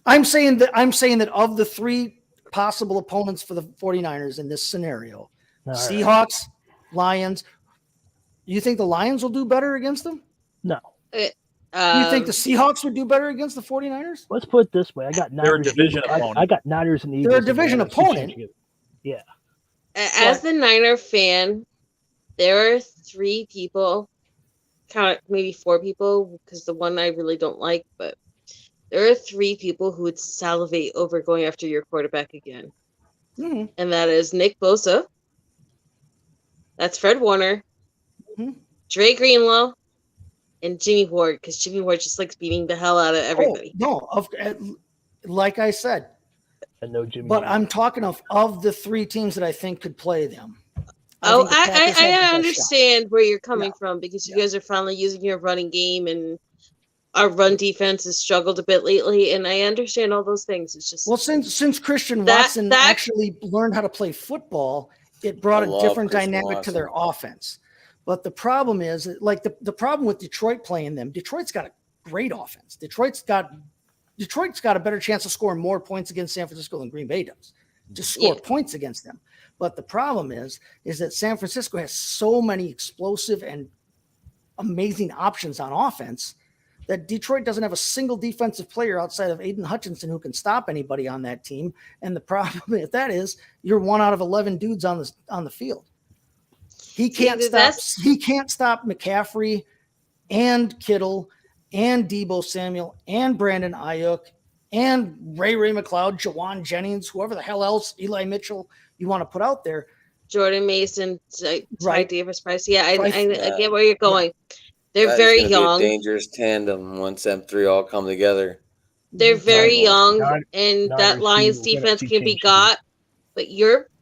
I'm saying that of the 3 possible opponents for the 49ers in this scenario, All right. Seahawks, Lions, you think the Lions will do better against them? No. You think the Seahawks would do better against the 49ers? Let's put it this way. I got They're a Niners. division I opponent. got Niners and Eagles. They're a in the division NFC opponent. Championship. Yeah. As the Niner fan, there are 3 people, count maybe 4 people, because the one I really don't like, but there are 3 people who would salivate over going after your quarterback again. Mhm. And that is Nick Bosa. That's Fred Warner, Mhm. Dre Greenlaw, and Jimmy Ward, because Jimmy Ward just likes beating the hell out of everybody. Oh, no, like I said, I know Jimmy. but G. I'm talking of the 3 teams that I think could play them. Oh, think the Packers have the I best shot. understand where you're coming Yeah. from, because you guys are finally using your running game, and our run defense has struggled a bit lately, and I understand all those things. It's just Well, since Christian That- Watson that- actually learned how to play football, it brought I a love different Christian dynamic to their offense. But the problem is, like the problem with Detroit playing them, Detroit's got a great offense. Detroit's got a better chance of scoring more points against San Francisco than Green Bay does. To score Yeah. points against them. But the problem is that San Francisco has so many explosive and amazing options on offense that Detroit doesn't have a single defensive player outside of Aiden Hutchinson who can stop anybody on that team. And the problem with that is you're 1 out of 11 dudes on the field. He can't stop McCaffrey and Kittle and Debo Samuel and Brandon Ayuk and Ray McLeod, Jawan Jennings, whoever the hell else, Eli Mitchell you want to put out there. Jordan Mason, Ty Right. Davis Price. Yeah, I Yeah. get where you're going. They're That is very gonna be a young. dangerous tandem once them 3 all come together. They're very young, Niners and Niners that Lions Eagles, defense NFC can be championship. got. But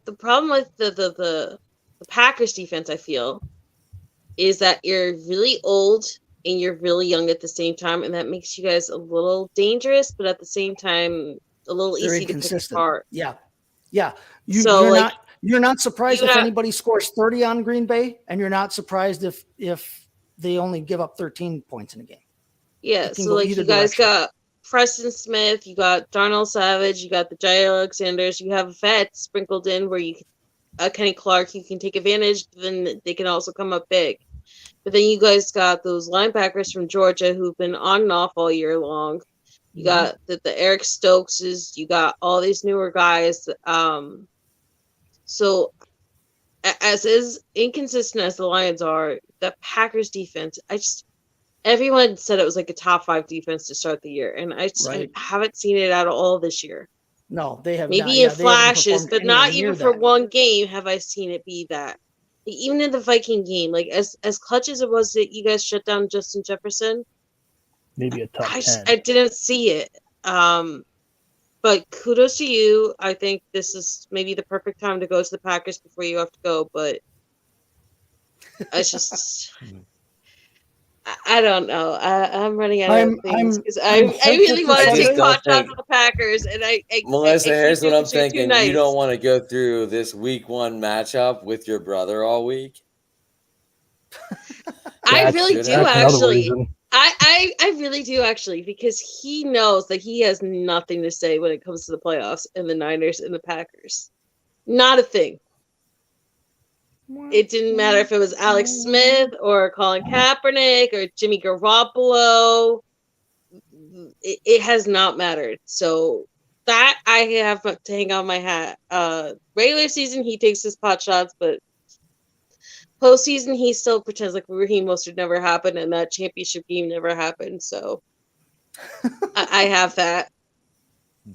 the problem with the Packers defense, I feel, is that you're really old and you're really young at the same time, and that makes you guys a little dangerous, but at the same time a little They're easy to pick inconsistent. apart. Yeah. So, You're not surprised you if have- anybody scores 30 on Green Bay, and you're not surprised if they only give up 13 points in a game. Yeah, It can so go like either you guys direction. got Preston Smith, you got Darnell Savage, you got the Jay Alexanders, you have vets sprinkled in where you Kenny Clark, you can take advantage, then they can also come up big. But then you guys got those linebackers from Georgia who've been on and off all year long. You got the Eric Stokeses. You got all these newer guys. So as inconsistent as the Lions are, the Packers defense, everyone said it was like a top 5 defense to start the year, and I haven't seen it at all this year. No, they have maybe not. in flashes, but not even for that. one game have I seen it be that. Like, even in the Viking game, like as clutch as it was that you guys shut down Justin Jefferson, Maybe a top 10. I didn't see it. But kudos to you. I think this is maybe the perfect time to go to the Packers before you have to go. But I just, I don't know. I'm running out of things because I really want to take pot shots at the Packers, and Melissa, here's what I'm thinking. Nice. You don't want to go through this week 1 matchup with your brother all week. I really do actually. I really do actually, because he knows that he has nothing to say when it comes to the playoffs and the Niners and the Packers. Not a thing. It didn't matter if it was Alex Smith or Colin Kaepernick or Jimmy Garoppolo. It has not mattered. So that I have to hang on my hat. Regular season, he takes his pot shots, but postseason, he still pretends like Raheem Mostert never happened and that championship game never happened. So I have that.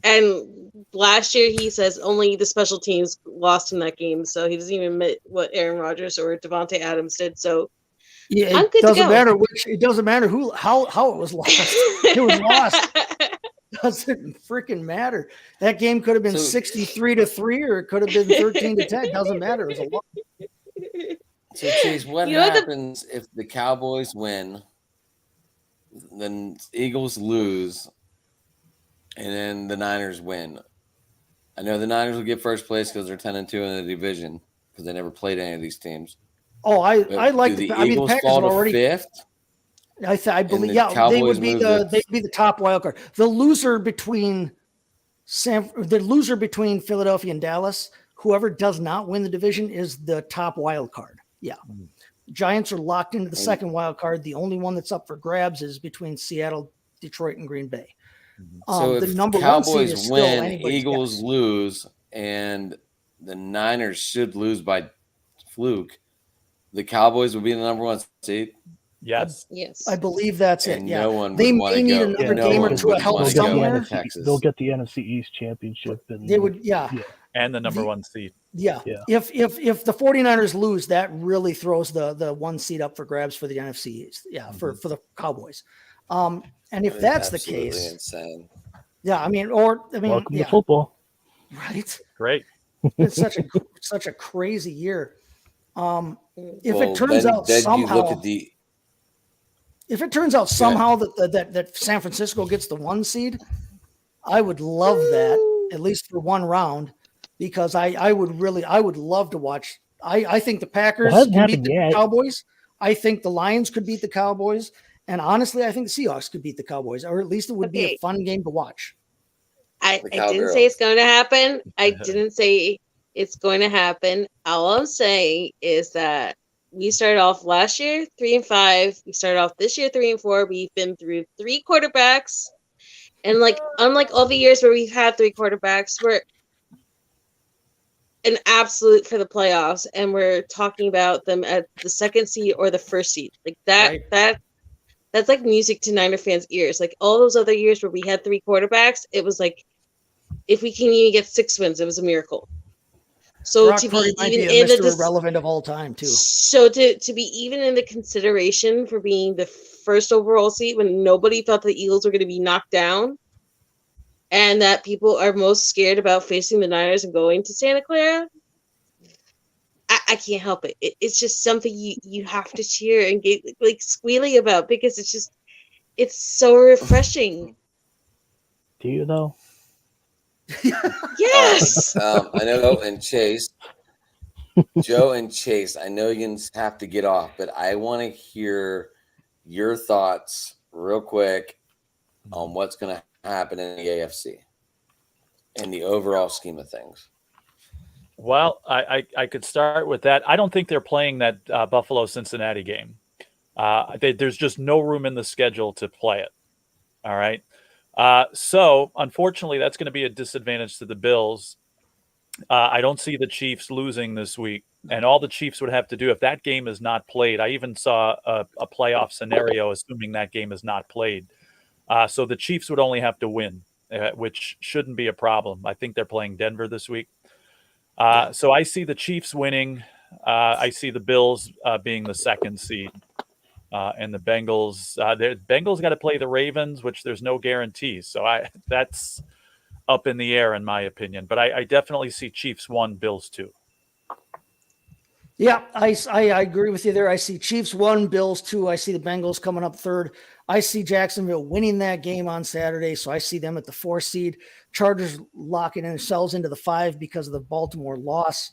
And last year, he says only the special teams lost in that game. So he doesn't even admit what Aaron Rodgers or Devontae Adams did. So yeah, I'm good doesn't to go. matter which. It doesn't matter how it was lost. It was lost. Doesn't freaking matter. That game could have been 63-3, or it could have been 13-10. Doesn't matter. It was a loss. So, Chase, what happens if the Cowboys win, then Eagles lose, and then the Niners win? I know the Niners will get first place because they're 10-2 in the division because they never played any of these teams. Oh, I like the I mean, the Packers fall are already 5th. I believe, the yeah, they would Cowboys be move they'd be the top wild card. The loser between Philadelphia and Dallas, whoever does not win the division is the top wild card. Yeah. Giants are locked into the second wild card. The only one that's up for grabs is between Seattle, Detroit, and Green Bay. So if the number Cowboys one seed is win, Eagles lose, and the Niners should lose by fluke, the Cowboys would be the number 1 seed. Yes. Yes. I believe that's it. And yeah. no one They would want may to need go. another No game or one two would to help want to go somewhere. into Texas. They'll get the NFC East championship. And They would, yeah. And the number 1 seed. Yeah. If the 49ers lose, that really throws the 1 seed up for grabs for the NFC East. Yeah, for the Cowboys. And if that's the case, insane. yeah, I mean, welcome to football. Right? Great. It's such a crazy year. If it turns out then somehow, you look at the if it turns out somehow that San Francisco gets the 1 seed, I would love that, at least for one round, because I would love to watch. I think the Packers can beat the Cowboys. I think the Lions could beat the Cowboys. And honestly, I think the Seahawks could beat the Cowboys, or at least it would be a fun game to watch. I didn't say it's going to happen. I didn't say it's going to happen. All I'm saying is that we started off last year 3-5. We started off this year 3-4. We've been through 3 quarterbacks, and unlike all the years where we've had 3 quarterbacks, we're an absolute for the playoffs, and we're talking about them at the 2nd seed or the 1st seed. Like that. Right. That's like music to Niner fans' ears. Like all those other years where we had 3 quarterbacks, it was like if we can even get 6 wins, it was a miracle. So Brock to Purdy be might even be in Mr. the irrelevant of all time too. So to be even in the consideration for being the 1st overall seed when nobody thought the Eagles were going to be knocked down, and that people are most scared about facing the Niners and going to Santa Clara, I can't help it. It's just something you have to cheer and get like squealy about, because it's so refreshing. Do you though? Yes. I know, and Chase, Joe and Chase, I know you have to get off, but I want to hear your thoughts real quick on what's going to happen in the AFC and the overall scheme of things. Well, I could start with that. I don't think they're playing that Buffalo Cincinnati game. There's just no room in the schedule to play it. All right. So unfortunately, that's going to be a disadvantage to the Bills. I don't see the Chiefs losing this week, and all the Chiefs would have to do if that game is not played. I even saw a playoff scenario assuming that game is not played. So the Chiefs would only have to win, which shouldn't be a problem. I think they're playing Denver this week. So I see the Chiefs winning. I see the Bills being the second seed. And the Bengals got to play the Ravens, which there's no guarantees. So that's up in the air in my opinion. But I definitely see Chiefs 1, Bills 2. Yeah, I agree with you there. I see Chiefs 1, Bills 2. I see the Bengals coming up third. I see Jacksonville winning that game on Saturday, so I see them at the 4 seed. Chargers locking themselves into the 5 because of the Baltimore loss.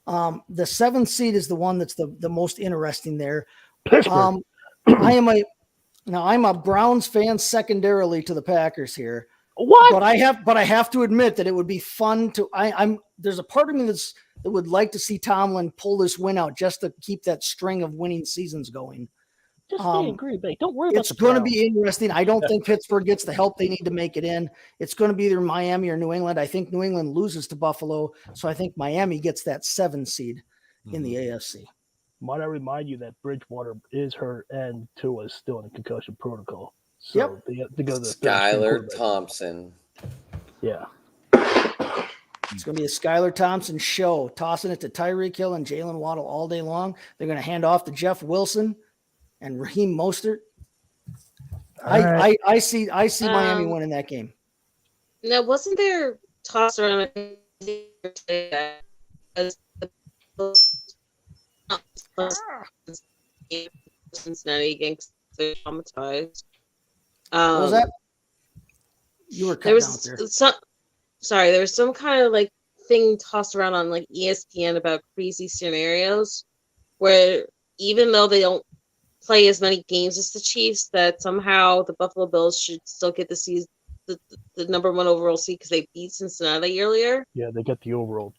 The 7th seed is the one that's the most interesting there. Pittsburgh. I'm a Browns fan secondarily to the Packers here. What? But I have to admit that it would be fun to. There's a part of me that would like to see Tomlin pull this win out just to keep that string of winning seasons going. Just stay in Green Bay. Don't worry about It's the going to Browns. be interesting. I don't think Pittsburgh gets the help they need to make it in. It's going to be either Miami or New England. I think New England loses to Buffalo, so I think Miami gets that 7 seed in the AFC. Might I remind you that Bridgewater is hurt and Tua is still in a concussion protocol. So they have to go to the Skylar Thompson. Yeah. It's going to be a Skylar Thompson show, tossing it to Tyreek Hill and Jalen Waddle all day long. They're going to hand off to Jeff Wilson and Raheem Mostert. Right. I see Miami winning that game. Now, wasn't there toss around as Cincinnati against the traumatized? What was that? You were There cutting out was there. there was some kind of like thing tossed around on like ESPN about crazy scenarios where even though they don't play as many games as the Chiefs, that somehow the Buffalo Bills should still get the number 1 overall seed because they beat Cincinnati earlier. Yeah, they get the overall.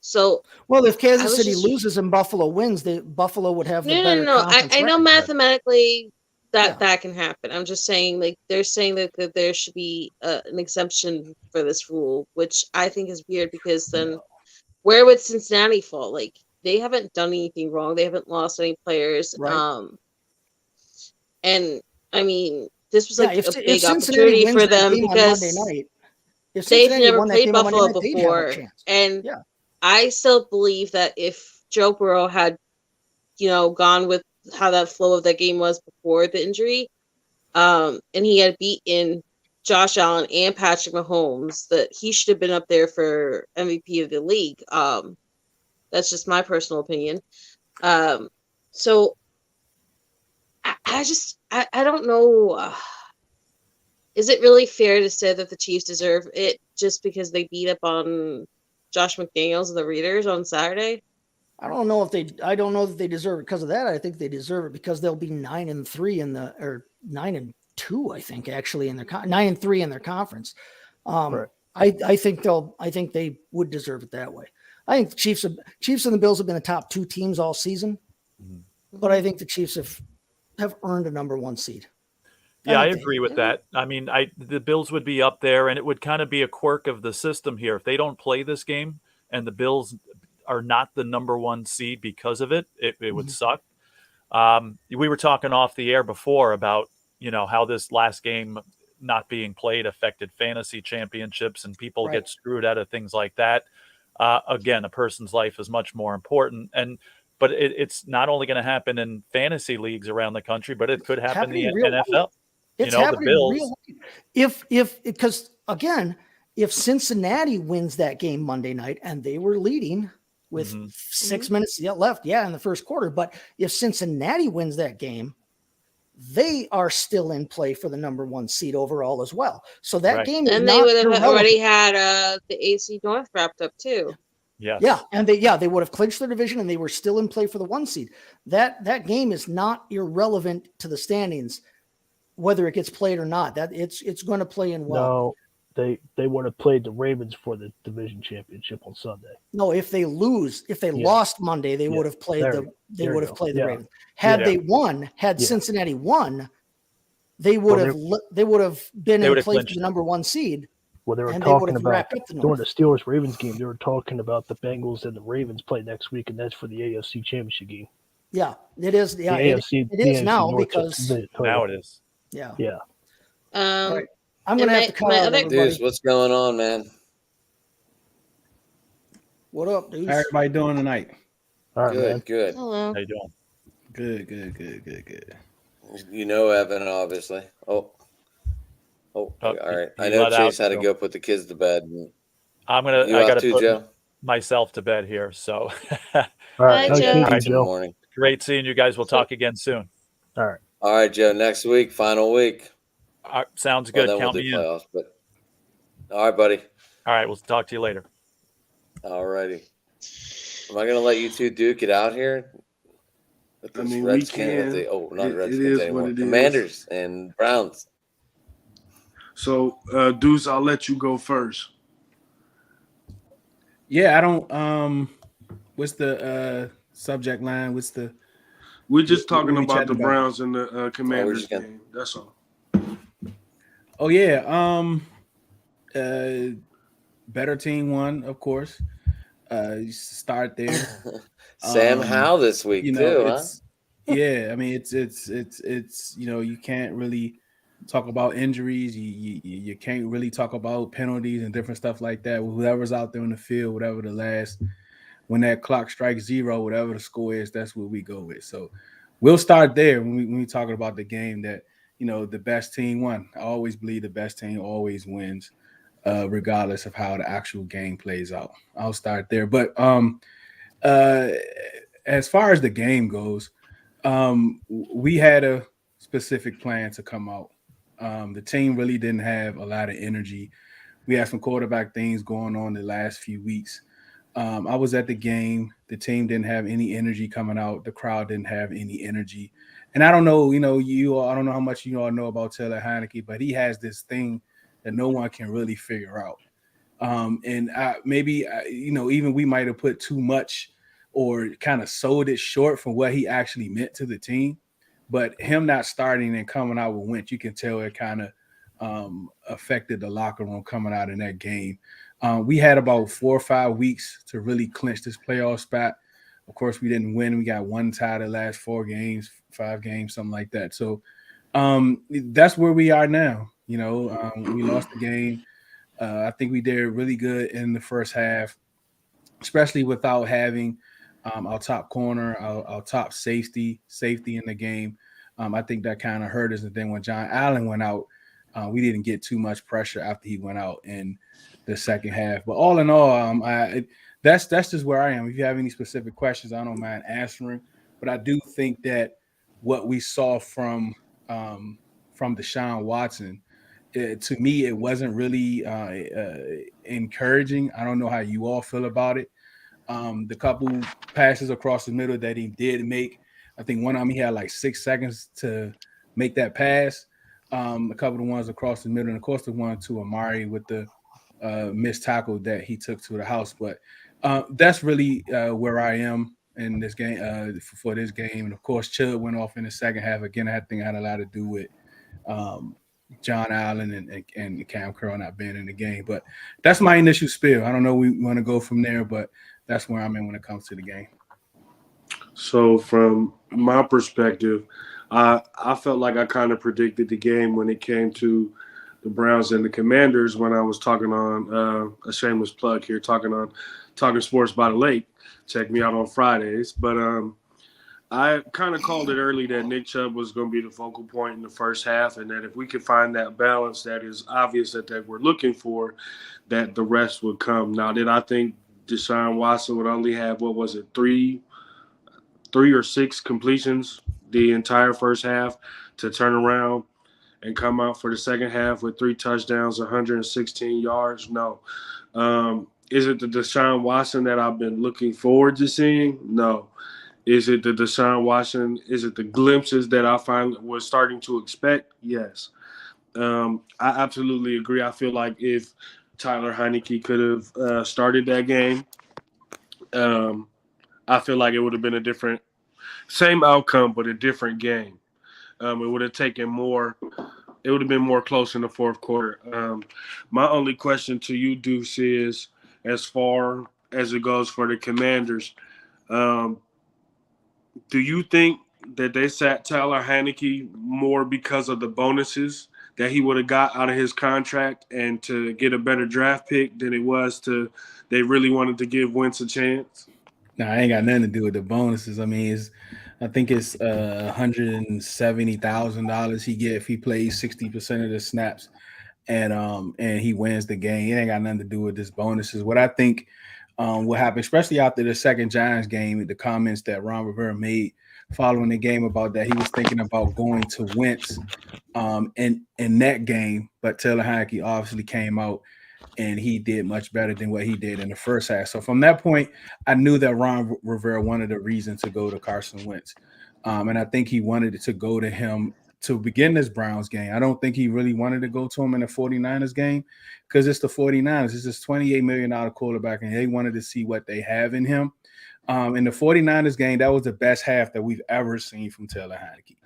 So Well, if Kansas was City just- loses and Buffalo wins, Buffalo would have the better no. conference I know record. mathematically Yeah. that can happen. I'm just saying, like, they're saying that there should be an exemption for this rule, which I think is weird because then where would Cincinnati fall? Like, they haven't done anything wrong. They haven't lost any players. Right. And I mean, this was like if a big Cincinnati opportunity wins for that them game on because Monday night, if they've Cincinnati never won that played game on Monday Buffalo night, they'd have a before. chance. And Yeah. I still believe that if Joe Burrow had, gone with how that flow of that game was before the injury, and he had beaten Josh Allen and Patrick Mahomes, that he should have been up there for MVP of the league. That's just my personal opinion. So I don't know. Is it really fair to say that the Chiefs deserve it just because they beat up on Josh McDaniels and the Raiders on Saturday? I don't know that they deserve it because of that. I think they deserve it because they'll be 9-3 or 9-2, I think, actually, in their 9-3 in their conference. Right. I think they would deserve it that way. I think the Chiefs and the Bills have been the top 2 teams all season, but I think the Chiefs have earned a number 1 seed. Yeah, I think they- agree with that. I mean, the Bills would be up there, and it would kind of be a quirk of the system here. If they don't play this game and the Bills are not the number 1 seed because of it, it would suck. We were talking off the air before about, how this last game not being played affected fantasy championships and people Right. get screwed out of things like that. Again, a person's life is much more important. But it's not only going to happen in fantasy leagues around the country, but it could happen in the happening in real NFL. It's the happening in Bills. real life. Because again, if Cincinnati wins that game Monday night and they were leading with 6 minutes left, in the first quarter, but if Cincinnati wins that game, they are still in play for the number 1 seed overall as well. So that Right. game is And they not would have irrelevant. already had the AC North wrapped up too. Yes. Yeah, and they would have clinched their division and they were still in play for the 1 seed. That game is not irrelevant to the standings, whether it gets played or not. That it's going to play in well. No, they would have played the Ravens for the division championship on Sunday. No, if they lost Monday, they would have played the Ravens. Had they won, Cincinnati won, they would have been in place for the number 1 seed. Well, they were and talking they about up the during the Steelers Ravens game. They were talking about the Bengals and the Ravens play next week, and that's for the AFC Championship game. Yeah, it is. Yeah, the AFC, it is AFC now North because now it is. Yeah. Right. I'm gonna have to cut out everybody. Deuce, what's going on, man? What up, dude? How everybody doing tonight? All right, man. Good. Hello. How you doing? Good. You know Evan, obviously. Oh, all right. he I know let Chase out, had to so- go put the kids to bed. I You got out to too, put Joe? myself to bed here. So All right, Bye, nice Joe. meeting All you, right, in the Joe. morning. great seeing you guys. We'll talk again soon. All right. All right, Joe. Next week, final week. Sounds Well, good. then Count we'll me do in. playoffs. But all right, buddy. All right, we'll talk to you later. All righty. Am I gonna let you two duke it out here? With I this mean, we Redskins, can. not It Redskins is anymore. what it is. Commanders and Browns. So, Deuce, I'll let you go first. Yeah, I don't. What's the subject line? What's the? We're just What talking we about chatting the about? Browns and the Commanders just gonna- game. That's all. Oh yeah. Better team won, of course. You start there. Sam Howell this week You know, too, huh? yeah. I mean, it's you can't really talk about injuries. You can't really talk about penalties and different stuff like that. Whoever's out there in the field, whatever the last, when that clock strikes 0, whatever the score is, that's what we go with. So we'll start there when we talking about the game that the best team won. I always believe the best team always wins, regardless of how the actual game plays out. I'll start there, but as far as the game goes, we had a specific plan to come out. The team really didn't have a lot of energy. We had some quarterback things going on the last few weeks. I was at the game. The team didn't have any energy coming out. The crowd didn't have any energy. And I don't know, I don't know how much you all know about Taylor Heineke, but he has this thing that no one can really figure out. And even we might have put too much or kind of sold it short from what he actually meant to the team. But him not starting and coming out with Wentz, you can tell it kind of affected the locker room coming out in that game. We had about 4 or 5 weeks to really clinch this playoff spot. Of course, we didn't win. We got 1 tie the last 4 games, 5 games, something like that. So that's where we are now. We lost the game. I think we did really good in the first half, especially without having our top corner, our top safety in the game. I think that kind of hurt us. And then when John Allen went out, we didn't get too much pressure after he went out in the second half. But all in all, that's just where I am. If you have any specific questions, I don't mind answering. But I do think that what we saw from Deshaun Watson, to me, it wasn't really encouraging. I don't know how you all feel about it. The couple passes across the middle that he did make, I think one of them he had like 6 seconds to make that pass. A couple of the ones across the middle, and of course the one to Amari with the missed tackle that he took to the house. But that's really where I am in this game for this game. And of course, Chubb went off in the second half again. I think had a lot to do with John Allen and Cam Curl not being in the game. But that's my initial spiel. I don't know we want to go from there, but that's where I'm in when it comes to the game. So from my perspective, I felt like I kind of predicted the game when it came to the Browns and the Commanders when I was talking on a shameless plug here, talking Sports by the Lake. Check me out on Fridays. But I kind of called it early that Nick Chubb was going to be the focal point in the first half, and that if we could find that balance that is obvious that we're looking for, that the rest would come. Now, did I think Deshaun Watson would only have, 3 or 6 completions the entire first half to turn around and come out for the second half with 3 touchdowns, 116 yards? No. Is it the Deshaun Watson that I've been looking forward to seeing? No. Is it the Deshaun Watson? Is it the glimpses that I finally was starting to expect? Yes. I absolutely agree. I feel like if Tyler Heineke could have started that game, I feel like it would have been a different, same outcome, but a different game. It would have taken more. It would have been more close in the fourth quarter. My only question to you, Deuce, is as far as it goes for the Commanders, do you think that they sat Tyler Heineke more because of the bonuses that he would have got out of his contract and to get a better draft pick than it was to they really wanted to give Wentz a chance? No, I ain't got nothing to do with the bonuses. I mean, I think it's $170,000 he get if he plays 60% of the snaps, and he wins the game. It ain't got nothing to do with this bonuses. What I think what happened, especially after the second Giants game, the comments that Ron Rivera made following the game about that he was thinking about going to Wentz in that game, but Taylor Heineke obviously came out and he did much better than what he did in the first half. So from that point, I knew that Ron Rivera wanted a reason to go to Carson Wentz. And I think he wanted to go to him to begin this Browns game. I don't think he really wanted to go to him in the 49ers game because it's the 49ers. It's this $28 million quarterback, and they wanted to see what they have in him. In the 49ers game, that was the best half that we've ever seen from Taylor Heineke.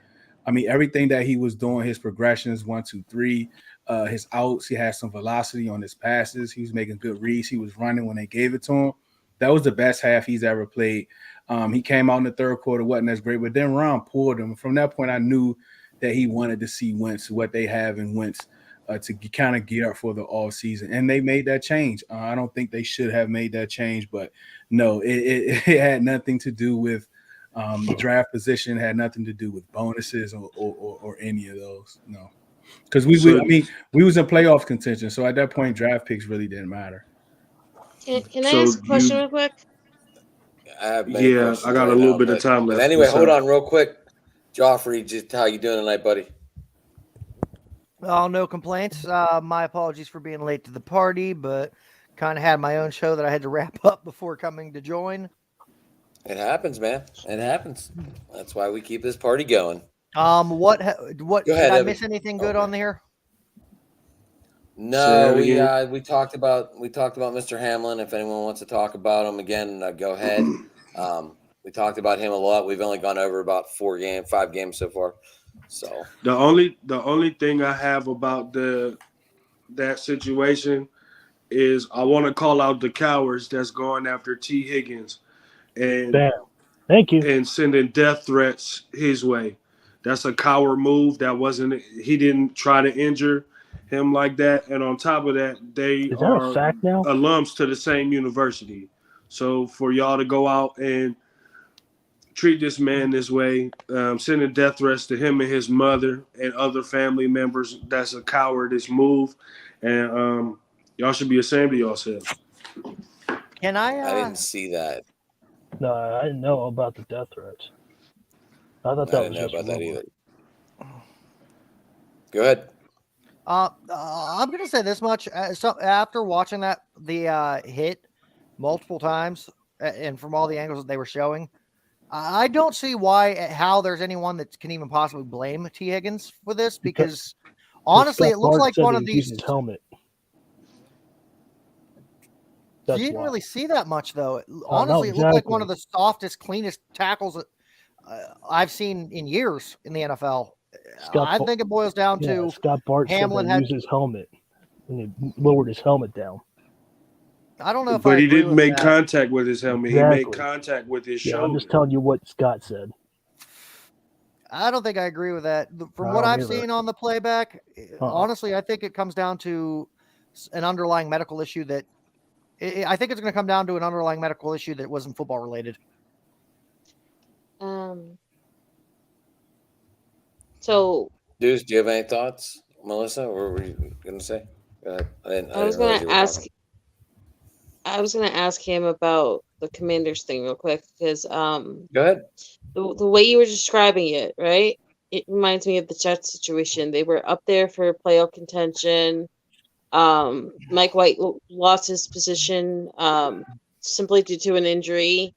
I mean, everything that he was doing, his progressions, 1, 2, 3, his outs, he had some velocity on his passes. He was making good reads. He was running when they gave it to him. That was the best half he's ever played. He came out in the third quarter, wasn't as great, but then Ron pulled him. From that point, I knew that he wanted to see Wentz, what they have in Wentz, to kind of gear up for the off season. And they made that change. I don't think they should have made that change, but no, it had nothing to do with the draft position, had nothing to do with bonuses or any of those. No, because we was in playoff contention, so at that point, draft picks really didn't matter. Can I ask a question real quick? I got a little bit of time left. But anyway, hold on real quick. Joffrey, just how you doing tonight, buddy? Well, no complaints. My apologies for being late to the party, but kind of had my own show that I had to wrap up before coming to join. It happens, man. It happens. That's why we keep this party going. What Go ahead, did I Evan. miss anything good on here? No, we talked about Mr. Hamlin. If anyone wants to talk about him again, go ahead. We talked about him a lot. We've only gone over about 5 games so far. So the only thing I have about that situation is I want to call out the cowards that's going after T. Higgins and thank you and sending death threats his way. That's a coward move. He didn't try to injure him like that. And on top of that, they are a fact now? alums to the same university. So for y'all to go out and treat this man this way, sending death threats to him and his mother and other family members, that's a cowardice move. And y'all should be ashamed of yourselves. Can I didn't see that. No, I didn't know about the death threats. I thought that I didn't know about that either. Go ahead. I'm going to say this much. So after watching the hit multiple times and from all the angles that they were showing, I don't see how there's anyone that can even possibly blame T. Higgins for this because honestly, it looks like one of these. His helmet. You didn't really see that much, though. Honestly, it looked like one of the softest, cleanest tackles that I've seen in years in the NFL. I think it boils down to Scott Bart Hamlin had used his helmet and he lowered his helmet down. I don't know if but he didn't make contact with his helmet. Exactly. He made contact with his shoulder. I'm just telling you what Scott said. I don't think I agree with that. From what I've seen on the playback, honestly, I think it comes down to an underlying medical issue that I think it's going to come down to an underlying medical issue that wasn't football related. So, Deuce, do you have any thoughts, Melissa? What were you going to say? Go ahead. I was going to ask him about the Commanders thing real quick because go ahead. The way you were describing it, right? It reminds me of the Jets situation. They were up there for playoff contention. Mike White lost his position simply due to an injury,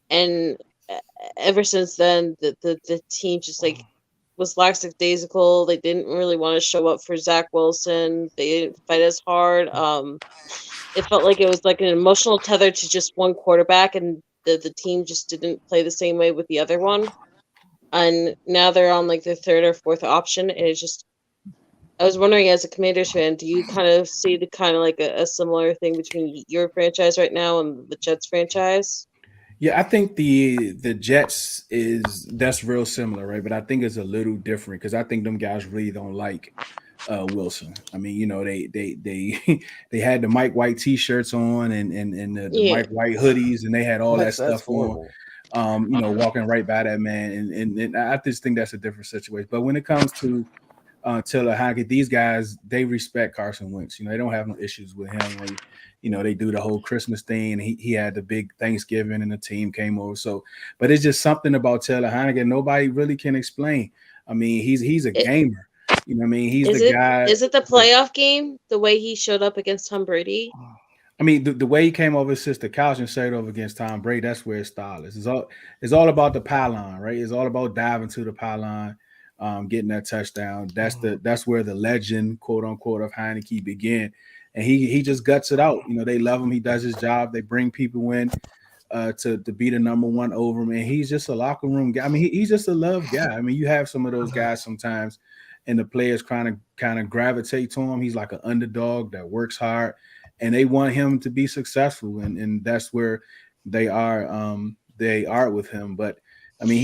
and ever since then, the team just was lackadaisical. They didn't really want to show up for Zach Wilson. They didn't fight as hard. It felt like it was like an emotional tether to just one quarterback, and the team just didn't play the same way with the other one. And now they're on like their third or fourth option, and it's just. I was wondering, as a Commanders fan, do you kind of see the kind of like a similar thing between your franchise right now and the Jets franchise? Yeah, I think the Jets that's real similar, right? But I think it's a little different because I think them guys really don't like Wilson. I mean, you know, they they had the Mike White t-shirts on and the Mike White hoodies, and they had all that stuff on. You know, walking right by that man, and I just think that's a different situation. But when it comes to Taylor Heinicke, these guys, they respect Carson Wentz. You know, they don't have no issues with him. They do the whole Christmas thing, and he had the big Thanksgiving, and the team came over. So, but it's just something about Taylor Heinicke nobody really can explain. I mean, he's a gamer. You know what I mean? He's the guy. Is it the playoff game? The way he showed up against Tom Brady? I mean, the way he came over, sits the couch and stayed over against Tom Brady. That's where his style is. It's all about the pylon, right? It's all about diving to the pylon. Getting that touchdown. That's where the legend, quote unquote, of Heinicke began. And he just guts it out. You know, they love him. He does his job. They bring people in to be the number one over him. And he's just a locker room guy. I mean, he's just a love guy. I mean, you have some of those guys sometimes, and the players kind of gravitate to him. He's like an underdog that works hard, and they want him to be successful. And that's where they are with him. But I mean,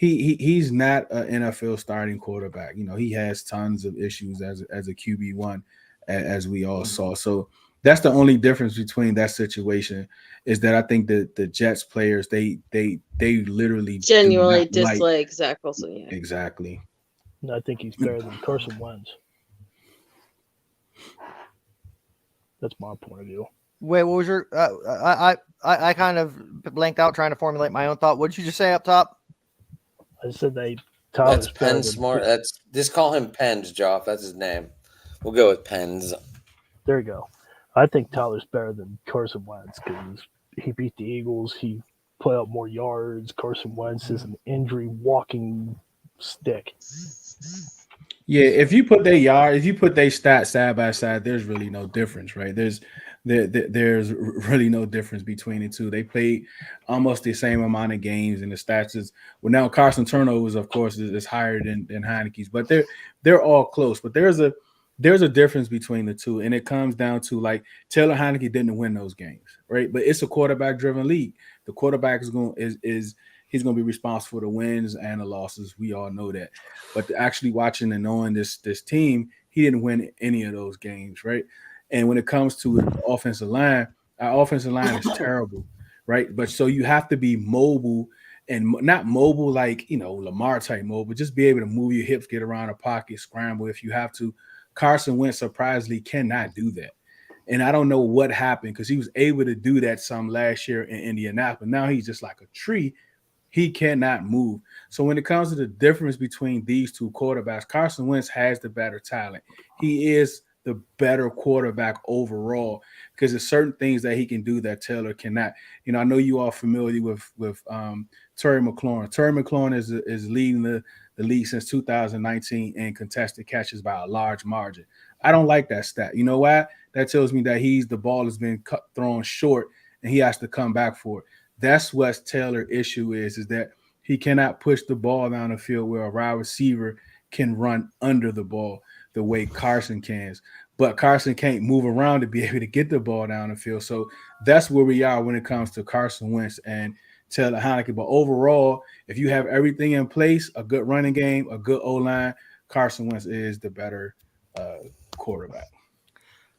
he's not an NFL starting quarterback. You know, he has tons of issues as a QB1, as we all saw. So that's the only difference between that situation, is that I think that the Jets players, they literally genuinely dislike Zach Wilson. Yeah. Exactly. No, I think he's better than Carson Wentz. That's my point of view. Wait, what was your? I kind of blanked out trying to formulate my own thought. What did you just say up top? I said that's Penn Smart. That's just call him Pens, Joff. That's his name. We'll go with Pens. There you go. I think Tyler's better than Carson Wentz because he beat the Eagles. He put up more yards. Carson Wentz is an injury walking stick. Yeah, if you put their stats side by side, there's really no difference, right? There's really no difference between the two. They played almost the same amount of games, and the stats is now Carson turnovers, of course, is higher than Heinicke's, but they're all close. But there's a difference between the two, and it comes down to like Taylor Heinicke didn't win those games, right? But it's a quarterback-driven league. The quarterback he's going to be responsible for the wins and the losses. We all know that. But actually watching and knowing this team, he didn't win any of those games, right? And when it comes to the offensive line, our offensive line is terrible, right? But so you have to be mobile, and not mobile like, you know, Lamar type mobile, just be able to move your hips, get around a pocket, scramble if you have to. Carson Wentz surprisingly cannot do that. And I don't know what happened, because he was able to do that some last year in Indianapolis. Now he's just like a tree. He cannot move. So when it comes to the difference between these two quarterbacks, Carson Wentz has the better talent. He is the better quarterback overall, because there's certain things that he can do that Taylor cannot. You know, I know you are familiar with Terry McLaurin. Terry McLaurin is leading the league since 2019 in contested catches by a large margin. I don't like that stat. You know why? That tells me that the ball has been thrown short and he has to come back for it. That's what Taylor's issue is that he cannot push the ball down the field where a wide receiver can run under the ball the way Carson can. But Carson can't move around to be able to get the ball down the field. So that's where we are when it comes to Carson Wentz and Taylor Heinicke. But overall, if you have everything in place, a good running game, a good O-line, Carson Wentz is the better quarterback.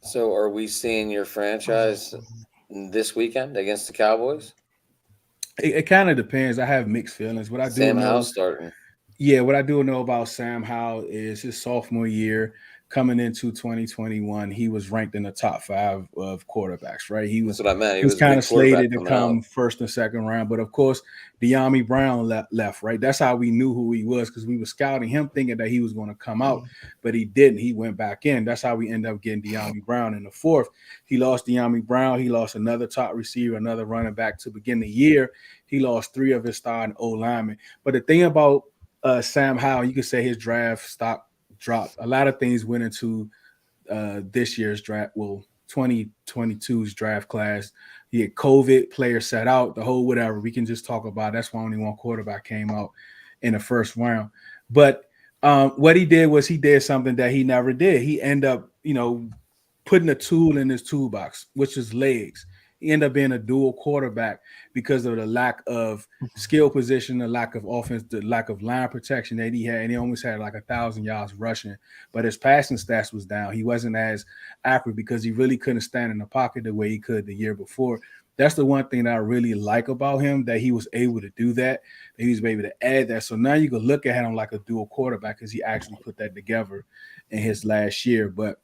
So are we seeing your franchise this weekend against the Cowboys? It kind of depends. I have mixed feelings. What I do Sam know, Howell starting. Yeah, what I do know about Sam Howell is his sophomore year coming into 2021, he was ranked in the top 5 of quarterbacks, right? That's what I meant. He was kind of slated to come first and second round. But, of course, De'Ami Brown left, right? That's how we knew who he was, because we were scouting him thinking that he was going to come out, but he didn't. He went back in. That's how we ended up getting De'Ami Brown in the 4th. He lost De'Ami Brown. He lost another top receiver, another running back to begin the year. He lost 3 of his starting O-linemen. But the thing about Sam Howell, you could say his draft stock dropped. A lot of things went into this year's draft. Well, 2022's draft class. He had COVID, players sat out, the whole whatever. We can just talk about it. That's why only one quarterback came out in the first round. But what he did was he did something that he never did. He ended up, putting a tool in his toolbox, which is legs. He ended up being a dual quarterback because of the lack of skill position, the lack of offense, the lack of line protection that he had. And he almost had like 1,000 yards rushing, but his passing stats was down. He wasn't as accurate because he really couldn't stand in the pocket the way he could the year before. That's the one thing that I really like about him, that he was able to do that he was able to add that. So now you can look at him like a dual quarterback because he actually put that together in his last year. But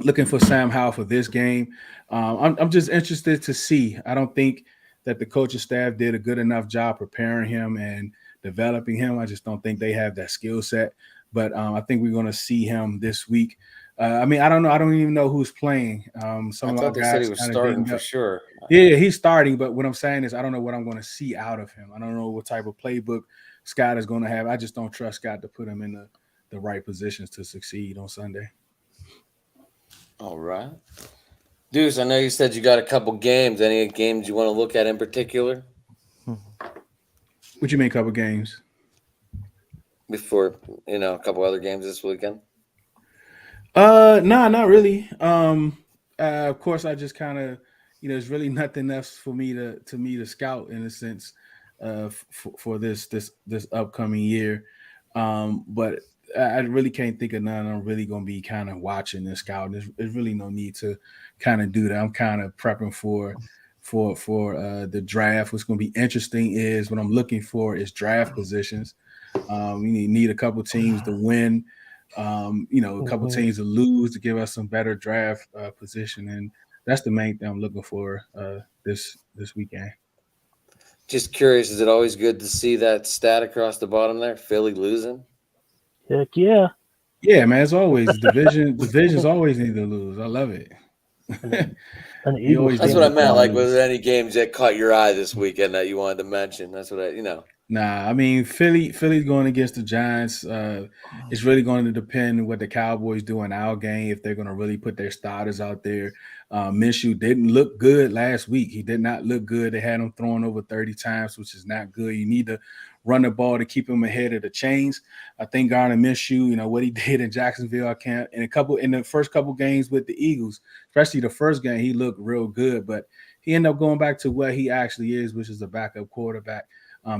looking for Sam Howell for this game, I'm just interested to see. I don't think that the coaching staff did a good enough job preparing him and developing him. I just don't think they have that skill set. But I think we're going to see him this week. I don't know. I don't even know who's playing. I thought they said he was starting for sure. Yeah, he's starting. But what I'm saying is I don't know what I'm going to see out of him. I don't know what type of playbook Scott is going to have. I just don't trust Scott to put him in the right positions to succeed on Sunday. All right. Deuce, I know you said you got a couple games. Any games you want to look at in particular? What you mean, couple games? Before, a couple other games this weekend? No, not really. Of course, I just kind of, there's really nothing else for me to scout in a sense for this upcoming year. But I really can't think of none I'm really going to be kind of watching and scouting. There's really no need to kind of do that. I'm kind of prepping for the draft. What's going to be interesting is what I'm looking for is draft positions. We need a couple teams to win, a couple teams to lose to give us some better draft position. And that's the main thing I'm looking for this weekend. Just curious, is it always good to see that stat across the bottom there? Philly losing? Heck yeah. Yeah, man, as always, divisions always need to lose. I love it. And the Eagles That's what I meant. Like, was there any games that caught your eye this weekend that you wanted to mention? That's what Nah, I mean, Philly's going against the Giants. It's really going to depend what the Cowboys do in our game, if they're going to really put their starters out there. Minshew didn't look good last week. He did not look good. They had him throwing over 30 times, which is not good. You need to run the ball to keep him ahead of the chains. I think Gardner Minshew, what he did in Jacksonville, I can't. In the first couple games with the Eagles, especially the first game, he looked real good. But he ended up going back to what he actually is, which is a backup quarterback.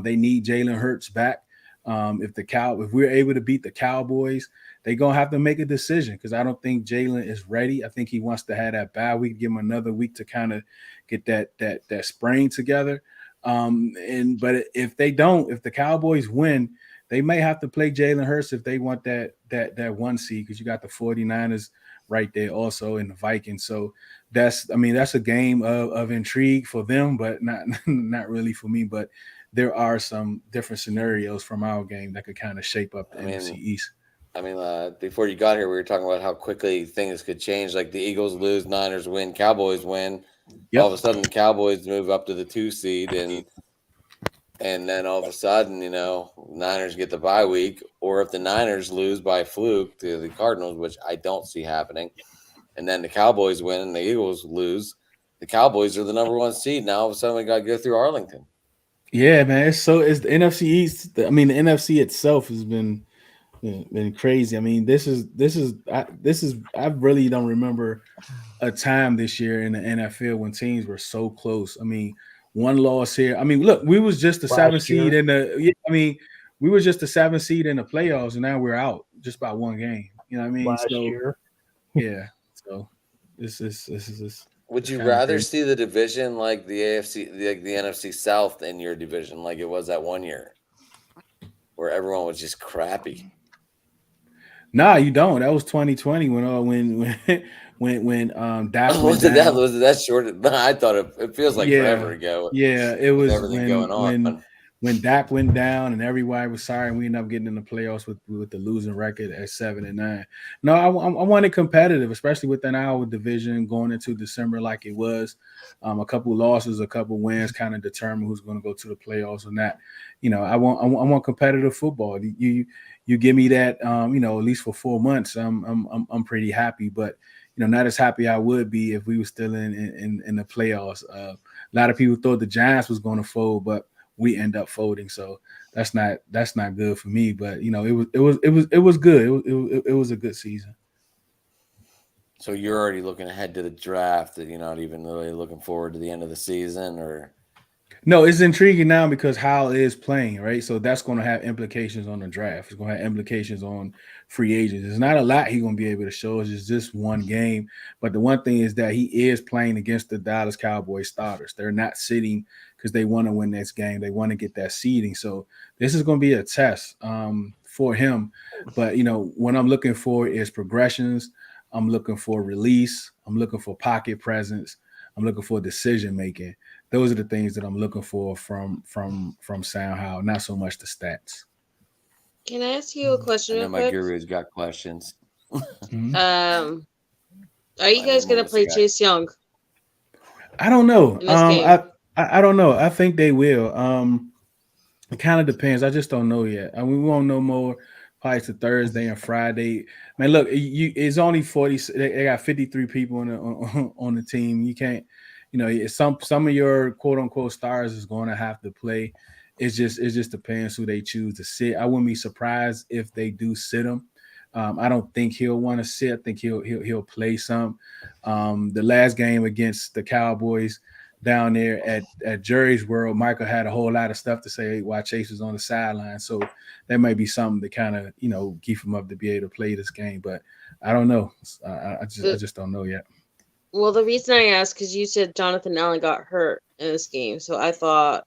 They need Jalen Hurts back. If we're able to beat the Cowboys, they're going to have to make a decision because I don't think Jalen is ready. I think he wants to have that bye week, give him another week to kind of get that spring together. But if they don't, if the Cowboys win, they may have to play Jalen Hurts if they want that 1 seed because you got the 49ers right there also in the Vikings. So that's a game of intrigue for them, but not really for me. But there are some different scenarios from our game that could kind of shape up the NFC East. Before you got here, we were talking about how quickly things could change. Like the Eagles lose, Niners win, Cowboys win. Yep. All of a sudden, the Cowboys move up to the 2 seed, and then all of a sudden, Niners get the bye week. Or if the Niners lose by fluke to the Cardinals, which I don't see happening, and then the Cowboys win and the Eagles lose, the Cowboys are the number 1 seed. Now all of a sudden, we got to go through Arlington. Yeah, man. It's the NFC East. The NFC itself has been crazy. I mean, I really don't remember a time this year in the NFL when teams were so close. I mean, one loss here. I mean, look, we was just the 7th seed we were just the 7th seed in the playoffs, and now we're out just by 1 game. You know what I mean? Last year. Yeah. So this is. Would you rather see the division like the AFC, the NFC South in your division, like it was that 1 year, where everyone was just crappy? Nah, you don't. That was 2020 when Dak was it that short? I thought it feels like forever ago. Yeah, it was everything going on. when Dak went down and everybody was sorry, and we ended up getting in the playoffs with the losing record at 7-9. No, I want it competitive, especially within our division going into December like it was. A couple losses, a couple wins kind of determine who's going to go to the playoffs or not. I want competitive football. You give me that, at least for 4 months, I'm pretty happy. But not as happy I would be if we were still in the playoffs. A lot of people thought the Giants was going to fold, but we end up folding. So that's not good for me. But it was good. It was a good season. So you're already looking ahead to the draft. That you're not even really looking forward to the end of the season, or? No, it's intriguing now because Howell is playing, right? So that's going to have implications on the draft. It's going to have implications on free agents. There's not a lot he's going to be able to show us. It's just one game. But the one thing is that he is playing against the Dallas Cowboys starters. They're not sitting because they want to win this game. They want to get that seeding. So this is going to be a test for him. But, what I'm looking for is progressions. I'm looking for release. I'm looking for pocket presence. I'm looking for decision making. Those are the things that I'm looking for from Sam Howell, not so much the stats. Can I ask you a question? I know Real my quick? guru's got questions. Mm-hmm. Are you guys going to play Chase Young? I don't know. In this game? I don't know. I think they will. It kind of depends. I just don't know yet. We won't know more probably to Thursday and Friday. Man, look, it's only 40. They got 53 people on the team. You can't. Some of your quote unquote stars is going to have to play. It just depends who they choose to sit. I wouldn't be surprised if they do sit him. I don't think he'll want to sit. I think he'll play some. The last game against the Cowboys down there at Jerry's World, Michael had a whole lot of stuff to say while Chase was on the sideline. So that might be something to kind of keep him up to be able to play this game. But I don't know. I just don't know yet. Well, the reason I asked, because you said Jonathan Allen got hurt in this game, so I thought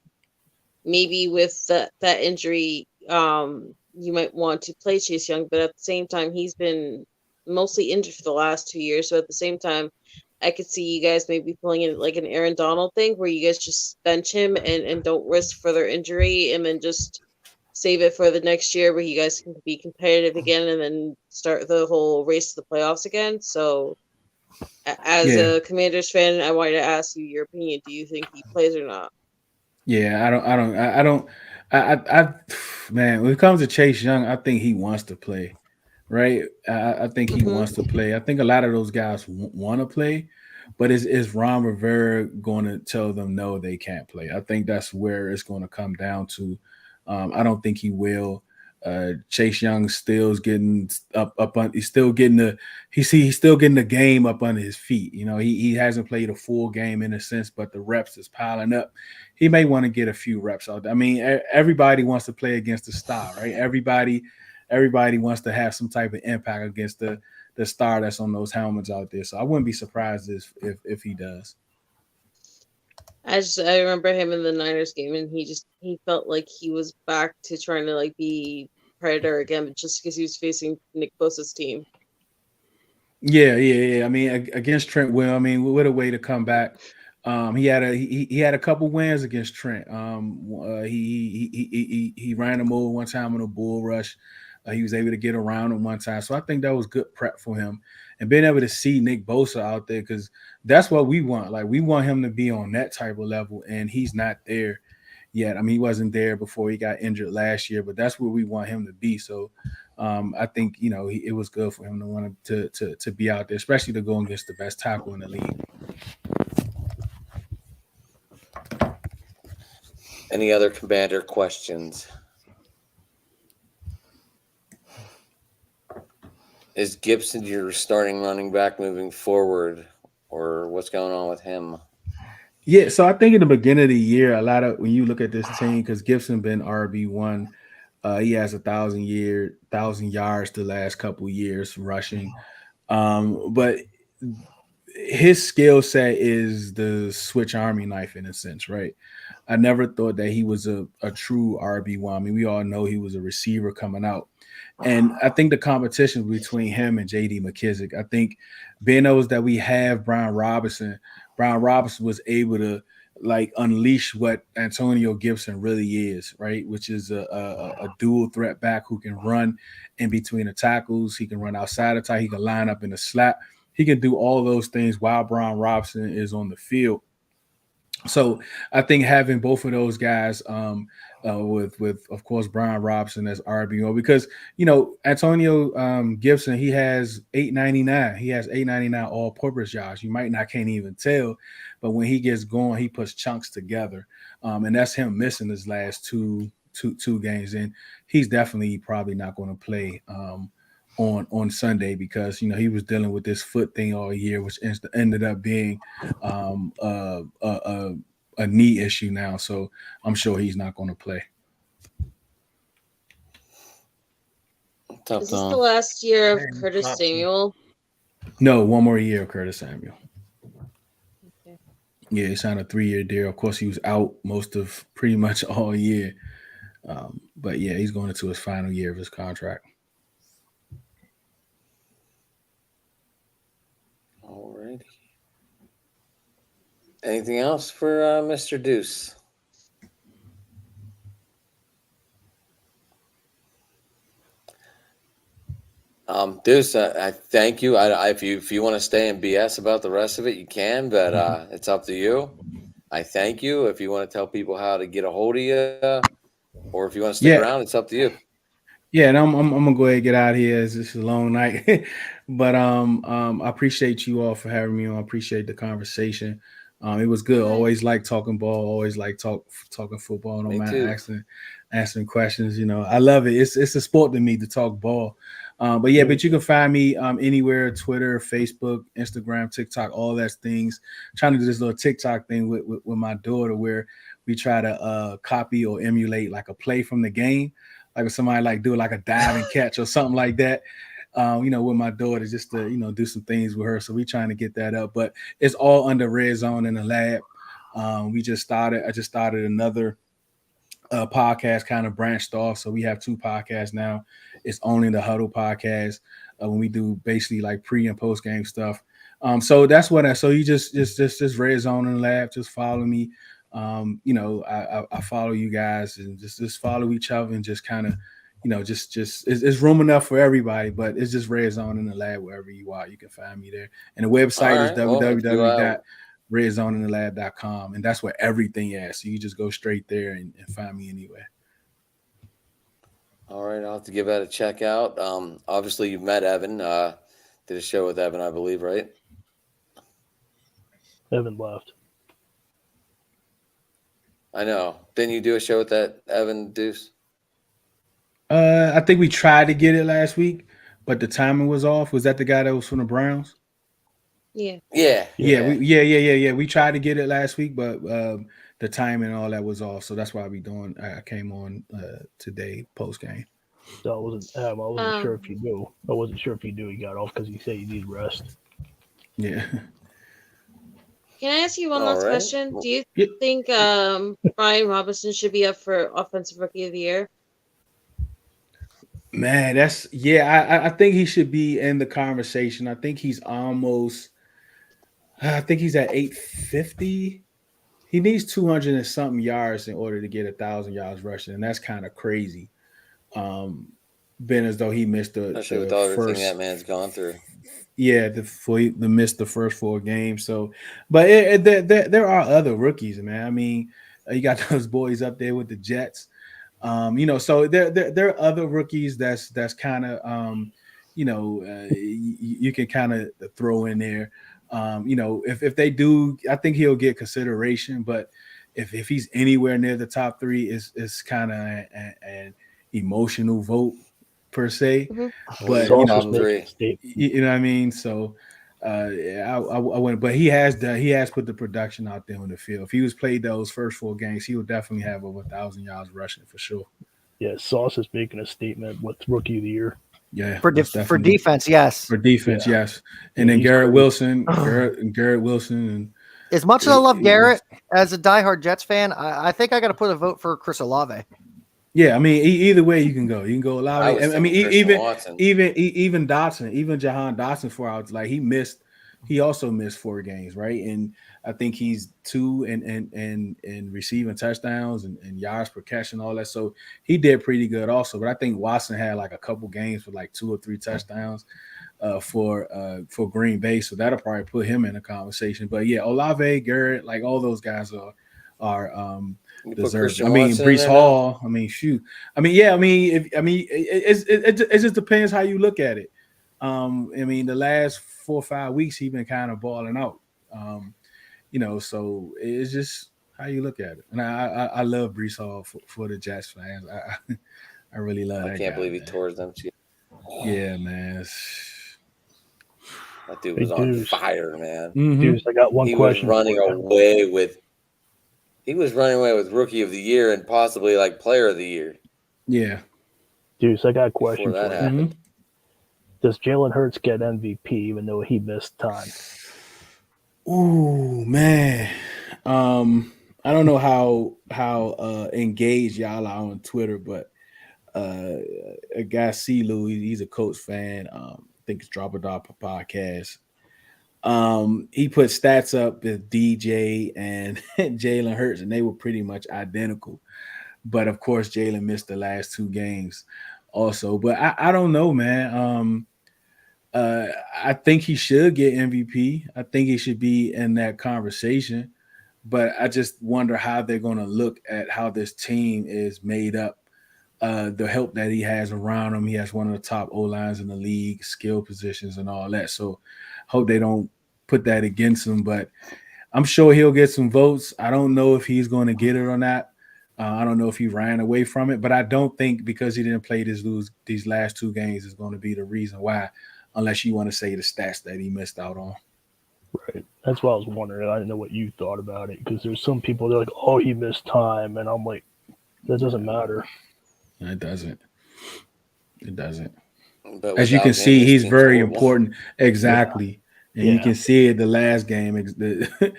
maybe with that injury, you might want to play Chase Young, but at the same time, he's been mostly injured for the last 2 years. So at the same time, I could see you guys maybe pulling in like an Aaron Donald thing where you guys just bench him and don't risk further injury and then just save it for the next year where you guys can be competitive again and then start the whole race to the playoffs again. So as a Commanders fan, I wanted to ask you your opinion. Do you think he plays or not? Yeah, man, when it comes to Chase Young, I think he wants to play, right? I think he wants to play. I think a lot of those guys want to play, but is Ron Rivera going to tell them no, they can't play? I think that's where it's going to come down to. I don't think he will. Chase Young still is getting up on. He's still getting the game up under his feet. He hasn't played a full game in a sense, but the reps is piling up. He may want to get a few reps out. I mean, everybody wants to play against the star, right? Everybody wants to have some type of impact against the star that's on those helmets out there. So I wouldn't be surprised if he does. I remember him in the Niners game, and he felt like he was back to trying to like be Predator again, just because he was facing Nick Bosa's team. Yeah. I mean, against Trent Will, what a way to come back. He had a couple wins against Trent. He ran him over one time on a bull rush. He was able to get around him one time. So I think that was good prep for him. And being able to see Nick Bosa out there, because that's what we want. Like, we want him to be on that type of level, and he's not there yet. I mean, he wasn't there before he got injured last year, but that's where we want him to be. So I think, it was good for him to want to be out there, especially to go against the best tackle in the league. Any other Commander questions? Is Gibson your starting running back moving forward, or what's going on with him? Yeah, so I think in the beginning of the year, when you look at this team, because Gibson been RB1, he has 1,000 yards the last couple years rushing, but his skill set is the switch army knife in a sense, right? I never thought that he was a true RB1. I mean, we all know he was a receiver coming out. And I think the competition between him and J.D. McKissick, I think being those that we have Brian Robinson was able to like unleash what Antonio Gibson really is, right? Which is a dual threat back who can run in between the tackles. He can run outside the tackle. He can line up in the slap. He can do all those things while Brian Robinson is on the field. So I think having both of those guys with of course Brian Robinson as RBO, because Antonio Gibson, he has 899. He has 899 all-purpose yards. You can't even tell, but when he gets going, he puts chunks together, and that's him missing his last two games, and he's definitely probably not going to play on Sunday because he was dealing with this foot thing all year, which ended up being a knee issue now. So I'm sure he's not going to play. Is this the last year of Curtis Samuel? No, one more year of Curtis Samuel. Okay. Yeah, he signed a 3-year deal. Of course, he was out pretty much all year. But yeah, he's going into his final year of his contract. Alrighty. Anything else for Mr. Deuce? Deuce, I thank you. If you want to stay and BS about the rest of it, you can, but it's up to you. I thank you. If you want to tell people how to get a hold of you, or if you want to stick around, it's up to you. Yeah, and I'm gonna go ahead and get out of here as this is a long night. But I appreciate you all for having me on. I appreciate the conversation. It was good. Always like talking ball. Always like talking football. No matter asking questions. I love it. It's a sport to me to talk ball. But you can find me anywhere: Twitter, Facebook, Instagram, TikTok, all that things. I'm trying to do this little TikTok thing with my daughter where we try to copy or emulate like a play from the game. Like if somebody do like a diving catch or something like that, with my daughter, just to do some things with her. So we trying to get that up, but it's all under Red Zone in the lab. I just started another podcast, kind of branched off. So we have 2 podcasts now. It's only the Huddle podcast when we do basically like pre and post game stuff. So that's what so you just Red Zone in the lab. Just follow me. I follow you guys and just follow each other and just kind of, it's room enough for everybody, but it's just Red Zone in the lab wherever you are. You can find me there. And the website is www.redzoneinthelab.com. And that's where everything is. So you just go straight there and find me anywhere. All right. I'll have to give that a check out. Obviously you've met Evan, did a show with Evan, I believe, right? Evan left. I know. Didn't you do a show with that Evan Deuce? I think we tried to get it last week, but the timing was off. Was that the guy that was from the Browns? Yeah. We tried to get it last week, but the timing and all that was off. So that's why I came on today post game. So I wasn't sure if you do. I wasn't sure if you do. He got off because he said you need rest. Yeah. Can I ask you one last question? Do you think Brian Robinson should be up for Offensive Rookie of the Year? Man, I think he should be in the conversation. I think he's at 850. He needs 200 and something yards in order to get 1,000 yards rushing, and that's kind of crazy. Been as though he missed the with all everything that man's gone through. Yeah, missed the first 4 games. So, but there are other rookies, man. I mean, you got those boys up there with the Jets. So there are other rookies that's kind of you can kind of throw in there. If they do, I think he'll get consideration. But if he's anywhere near the top 3, it's kind of an emotional vote per se. Mm-hmm. But you know what I mean. So I wouldn't. But he has put the production out there on the field. If he was played those first 4 games, he would definitely have over 1,000 yards rushing for sure. Yeah, Sauce is making a statement with Rookie of the Year. Yeah, for defense, yes. For defense, yes. And then Garrett Wilson, and as much as I love Garrett as a diehard Jets fan, I think I got to put a vote for Chris Olave. Yeah, I mean, either way you can go. You can go Olave. I mean, even Dotson, even Jahan Dotson 4 hours, like he also missed 4 games, right? And I think he's 2 in receiving touchdowns and yards per catch and all that. So he did pretty good also. But I think Watson had like a couple games with like 2 or 3 touchdowns for Green Bay. So that'll probably put him in a conversation. But yeah, Olave, Garrett, like all those guys are deserved. I mean, Brees Hall. I mean, shoot. I mean, yeah. I mean, it just depends how you look at it. I mean, the last 4 or 5 weeks he's been kind of balling out. So it's just how you look at it. And I love Brees Hall for the Jets fans. I really love. I can't believe he tore them too. Yeah, man. That dude was on fire, man. Deuce, I got one question. He was running away with Rookie of the Year and possibly like Player of the Year. Yeah. Deuce, I got a question Before for that you. happened. Does Jalen Hurts get MVP even though he missed time? Ooh, man. I don't know how engaged y'all are on Twitter, but a guy C-Lou, he's a Colts fan. I think it's Drop a Dog podcast. He put stats up with DJ and Jalen Hurts, and they were pretty much identical. But of course, Jalen missed the last 2 games also. But I don't know, man. I think he should get MVP. I think he should be in that conversation. But I just wonder how they're going to look at how this team is made up. The help that he has around him. He has one of the top O-lines in the league, skill positions and all that. So hope they don't put that against him. But I'm sure he'll get some votes. I don't know if he's going to get it or not. I don't know if he ran away from it. But I don't think because he didn't play these last 2 games is going to be the reason why, unless you want to say the stats that he missed out on. Right. That's what I was wondering. I didn't know what you thought about it because there's some people they're like, oh, he missed time. And I'm like, that doesn't matter. It doesn't. It doesn't. But as you can see, he's very important. Exactly. Yeah. And you can see it the last game. The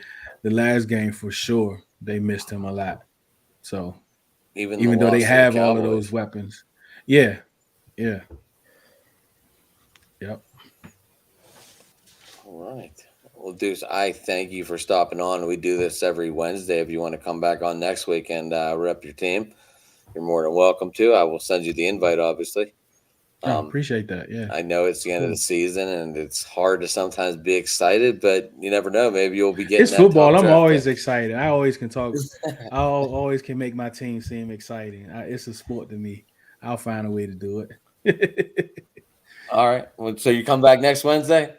last game for sure, they missed him a lot. So even though they have all of those weapons. Yeah. Yeah. Yep. All right. Well, Deuce, I thank you for stopping on. We do this every Wednesday. If you want to come back on next week and rep your team, you're more than welcome to. I will send you the invite, obviously. I appreciate that. Yeah. I know it's the end of the season and it's hard to sometimes be excited, but you never know. Maybe you'll be getting It's football. I'm always excited. I always can talk. I always can make my team seem exciting. It's a sport to me. I'll find a way to do it. All right. Well, so you come back next Wednesday?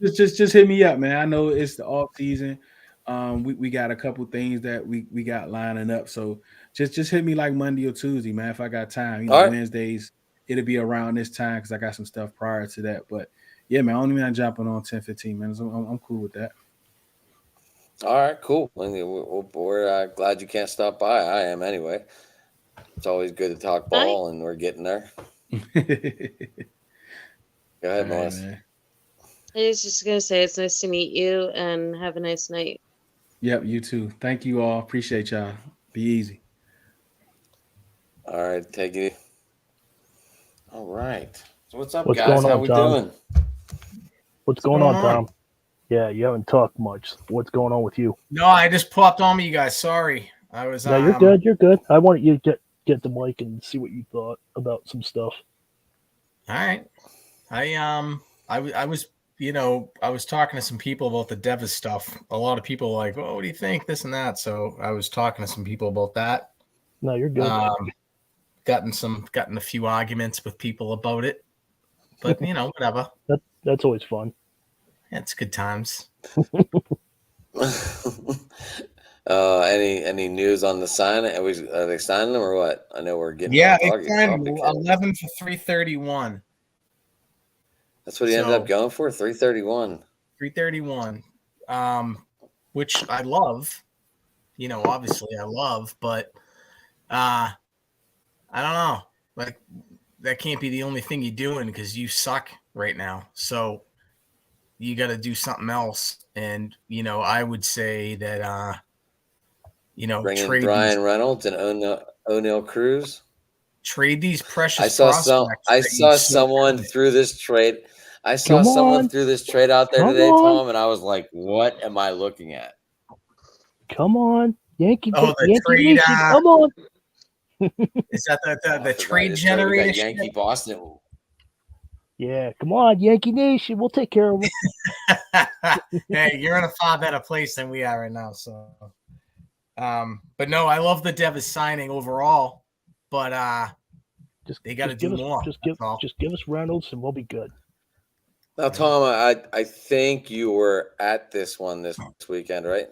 Just hit me up, man. I know it's the off season. We got a couple things that we got lining up. So just hit me like Monday or Tuesday, man. If I got time, right. Wednesdays, it'll be around this time because I got some stuff prior to that. But yeah, man, only man jumping on 10, 15 minutes. I'm cool with that. All right, cool. We're glad you can't stop by. I am anyway. It's always good to talk ball, and we're getting there. Go ahead, Melissa. I was just going to say it's nice to meet you and have a nice night. Yep, you too. Thank you all. Appreciate y'all. Be easy. All right, take it. All right. So what's up, What's guys? going on, How we Tom? doing? What's going on, Tom? Yeah, you haven't talked much. What's going on with you? No, I just popped on me, you guys. Sorry. I was No, you're good. You're good. I wanted you to get the mic and see what you thought about some stuff. All right. I was I was talking to some people about the Devis stuff. A lot of people were like, "Oh, what do you think? This and that." So I was talking to some people about that. No, you're good. Gotten a few arguments with people about it, but whatever. That's always fun. It's good times. Any news on the sign? Are they signing them or what? I know we're getting. Yeah, they signed 11 for 331. That's what he ended up going for, 331. 331, which I love. Obviously I love, but I don't know. Like that can't be the only thing you're doing because you suck right now. So you got to do something else. And I would say that bring in trade Brian Reynolds and O'Neal Cruz. Trade these precious. I saw someone through this trade. I saw someone through this trade out there today, Tom, and I was like, "What am I looking at?" Come on, Yankee. Oh, the Yankee trade, Nation, come on. Is that I the forgot trade it's trade. We got generator? Yankee shit? Boston. Yeah, come on, Yankee Nation. We'll take care of them. Hey, you're in a far better place than we are right now. So, but no, I love the Devils signing overall, but they got to do give us, more. Just that's all. give us Reynolds, and we'll be good. Now, Tom, I think you were at this one this weekend, right?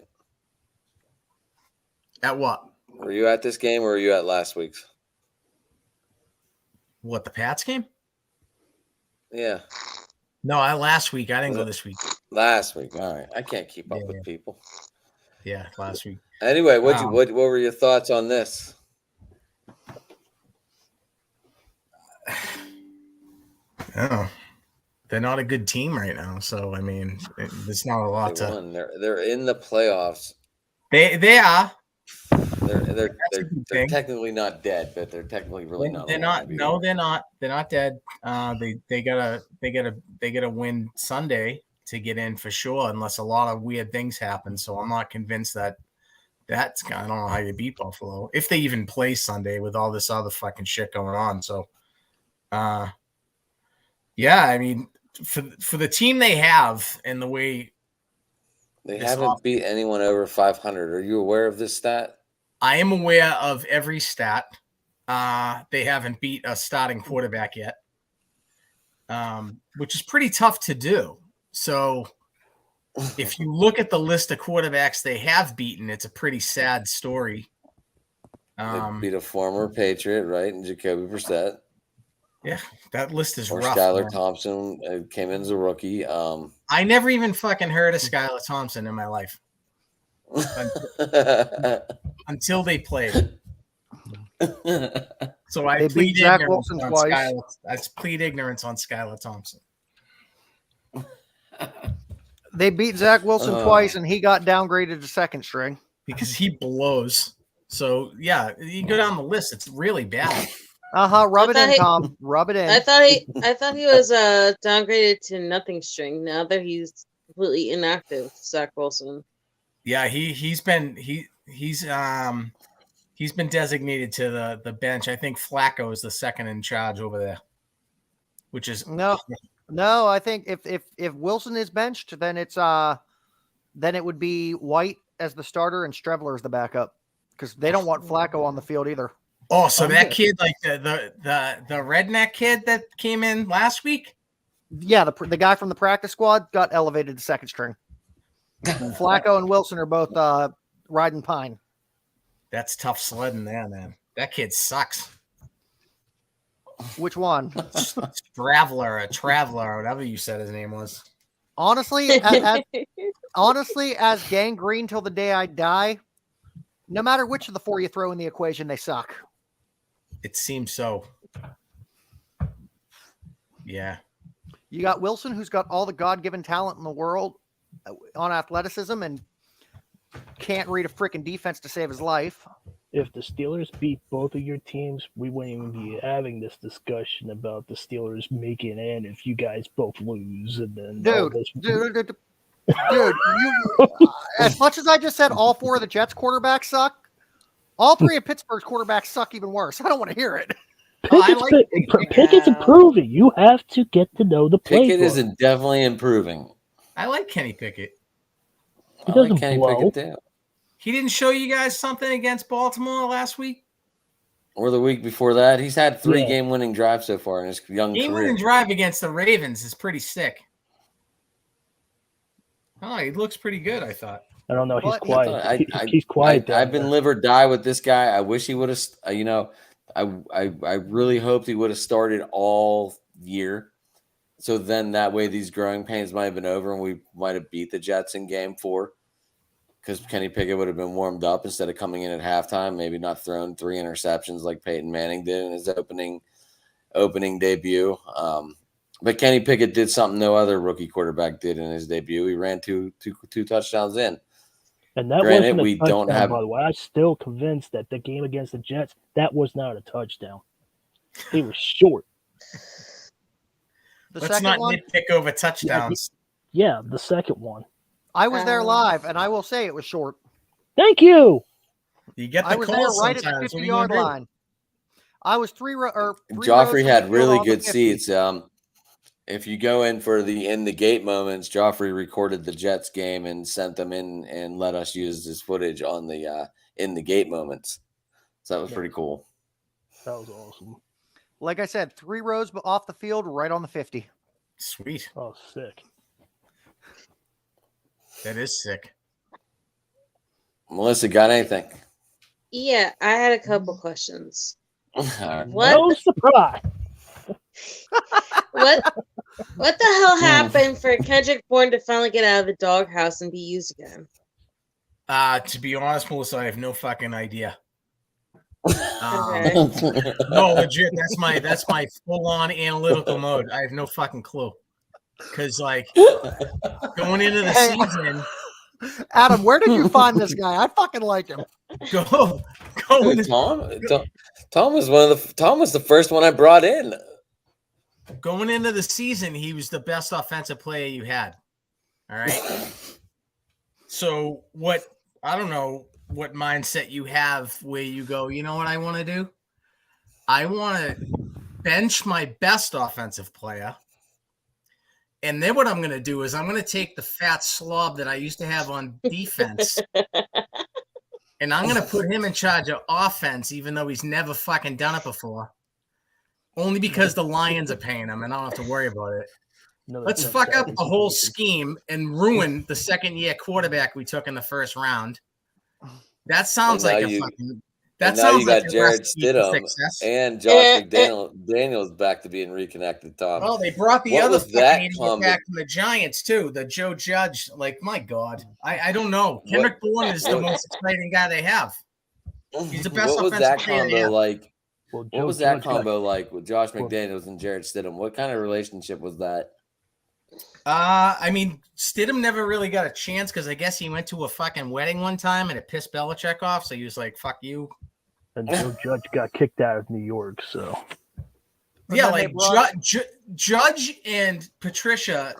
At what? Were you at this game or were you at last week's? What, the Pats game? Yeah, No, last week. I didn't go this week. last week. All right, I can't keep up Yeah. with people. Yeah, last week. Anyway, what were your thoughts on this? Oh, they're not a good team right now. So I mean, there's not a lot They to. won. They're in the playoffs. They are. They're thing. technically not dead, but they're technically really not. They're not. No, they're not. They're not dead. They gotta win Sunday to get in for sure, unless a lot of weird things happen. So I'm not convinced that that's. I don't know how you beat Buffalo if they even play Sunday with all this other fucking shit going on. So, yeah, I mean, for the team they have and the way They haven't beat anyone over 500. Are you aware of this stat? I am aware of every stat. They haven't beat a starting quarterback yet, which is pretty tough to do. So if you look at the list of quarterbacks they have beaten, it's a pretty sad story. They beat a former Patriot, right? And Jacoby Brissett. Yeah, that list is or rough. Skylar man. Thompson came in as a rookie. I never even fucking heard of Skylar Thompson in my life until they played. So I They plead beat Zach ignorance Wilson on twice. I plead ignorance on Skylar Thompson. They beat Zach Wilson twice, and he got downgraded to second string. Because he blows. So yeah, you go down the list, it's really bad. Rub it thought in, he- Tom. Rub it in. I thought he was downgraded to nothing string. Now that he's completely inactive, Zach Wilson. Yeah, he's been designated to the bench. I think Flacco is the second in charge over there, which is No. I think if Wilson is benched, then it's then it would be White as the starter and Strevler as the backup because they don't want Flacco on the field either. Oh, so that kid, like the redneck kid that came in last week? Yeah, the guy from the practice squad got elevated to second string. Flacco and Wilson are both riding pine. That's tough sledding there, man. That kid sucks. Which one? Traveler, whatever you said his name was. Honestly, as gangrene till the day I die, no matter which of the four you throw in the equation, they suck. It seems so. Yeah. You got Wilson, who's got all the God-given talent in the world on athleticism and can't read a freaking defense to save his life. If the Steelers beat both of your teams, we wouldn't even be having this discussion about the Steelers making in if you guys both lose. And then Dude, as much as I just said all four of the Jets quarterbacks suck, all three of Pittsburgh's quarterbacks suck even worse. I don't want to hear it. Pickett's improving. You have to get to know the playbook. Pickett is definitely improving. I like Kenny Pickett. He doesn't Kenny blow. Pickett too. He didn't show you guys something against Baltimore last week? Or the week before that. He's had 3 Yeah. game-winning drives so far in his young career. Game-winning drive against the Ravens is pretty sick. Oh, he looks pretty good, I thought. I don't know. He's Well, quiet. He's quiet. down I've been there. live or die with this guy. I wish he would have. I really hoped he would have started all year. So then that way these growing pains might have been over and we might have beat the Jets in game 4 because Kenny Pickett would have been warmed up instead of coming in at halftime, maybe not thrown 3 interceptions like Peyton Manning did in his opening debut. But Kenny Pickett did something no other rookie quarterback did in his debut. He ran two touchdowns in. And that Granted, wasn't a we touchdown, don't have- by the way. I'm still convinced that the game against the Jets, that was not a touchdown. It was short. The Let's second not one, nitpick over touchdowns. Yeah, the second one. I was there live, and I will say it was short. Thank you. You get the I was there calls right at the sometimes. What are you gonna 50-yard do? line. I was three rows. Joffrey had really good seats. If you go in for the in the gate moments, Joffrey recorded the Jets game and sent them in and let us use his footage on the in the gate moments. So that was pretty cool. That was awesome. Like I said, 3 rows off the field, right on the 50. Sweet. Oh, sick. That is sick. Melissa, got anything? Yeah, I had a couple questions. All right. No surprise. What the hell happened for Kendrick Bourne to finally get out of the doghouse and be used again? To be honest, Melissa, I have no fucking idea. Okay. No, legit. That's my full-on analytical mode. I have no fucking clue. Because like going into the season, Adam, where did you find this guy? I fucking like him. Go Tom was Tom was the first one I brought in. Going into the season, he was the best offensive player you had. All right. So I don't know what mindset you have where you go, you know what I want to do? I want to bench my best offensive player. And then what I'm going to do is I'm going to take the fat slob that I used to have on defense and I'm going to put him in charge of offense, even though he's never fucking done it before. Only because the Lions are paying him and I don't have to worry about it. Let's fuck up the whole scheme and ruin the second-year quarterback we took in the first round. That sounds like a fucking... That now sounds you got like Jared Stidham and Josh McDaniels back to being reconnected, Tom. Well, they brought the other fucking idiot back from the Giants, too. The Joe Judge. Like, my God. I don't know. Kendrick Bourne is the most exciting guy they have. He's the best offensive player they have. Like? What was that combo like with Josh McDaniels and Jared Stidham? What kind of relationship was that? I mean, Stidham never really got a chance because I guess he went to a fucking wedding one time and it pissed Belichick off. So he was like, fuck you. And Joe Judge got kicked out of New York, so. Yeah, like Judge and Patricia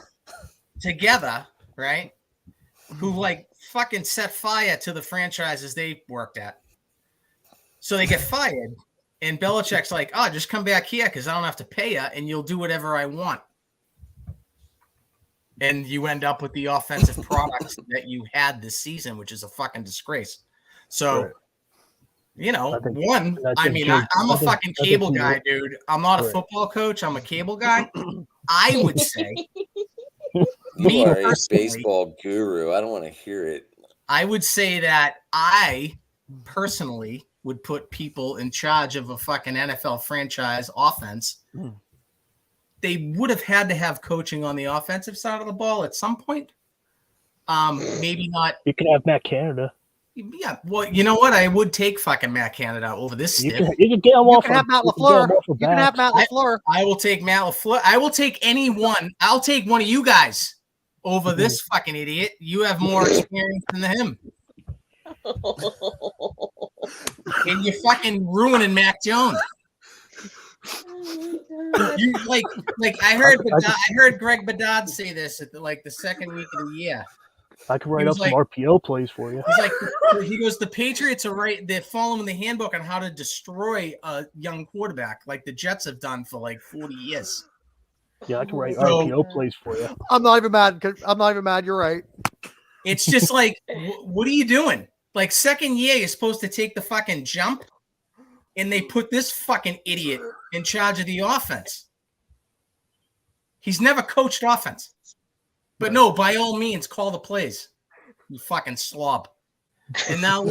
together, right? Who like fucking set fire to the franchises they worked at. So they get fired. And Belichick's like, oh, just come back here because I don't have to pay you and you'll do whatever I want. And you end up with the offensive product that you had this season, which is a fucking disgrace. So, you know, I'm a fucking cable guy, dude. I'm not a football coach. I'm a cable guy. I would say. You are a baseball guru. I don't want to hear it. I would say that I personally would put people in charge of a fucking NFL franchise offense. They would have had to have coaching on the offensive side of the ball at some point. Maybe not. You can have Matt Canada. Yeah, well, you know what? I would take fucking Matt Canada over this. You can get him off. You can have Matt LaFleur. You can have Matt LaFleur. I will take Matt LaFleur. I will take anyone. I'll take one of you guys over this fucking idiot. You have more experience than him. And you're fucking ruining Mac Jones. You like I heard Greg Bedard say this at the second week of the year. I can write up some RPO plays for you. He's like, he goes, the Patriots are they're following the handbook on how to destroy a young quarterback, like the Jets have done for like 40 years. Yeah, I can write RPO plays for you. I'm not even mad. You're right. It's just like, what are you doing? Like second year, you're supposed to take the fucking jump, and they put this fucking idiot in charge of the offense. He's never coached offense. But no, by all means, call the plays. You fucking slob. And now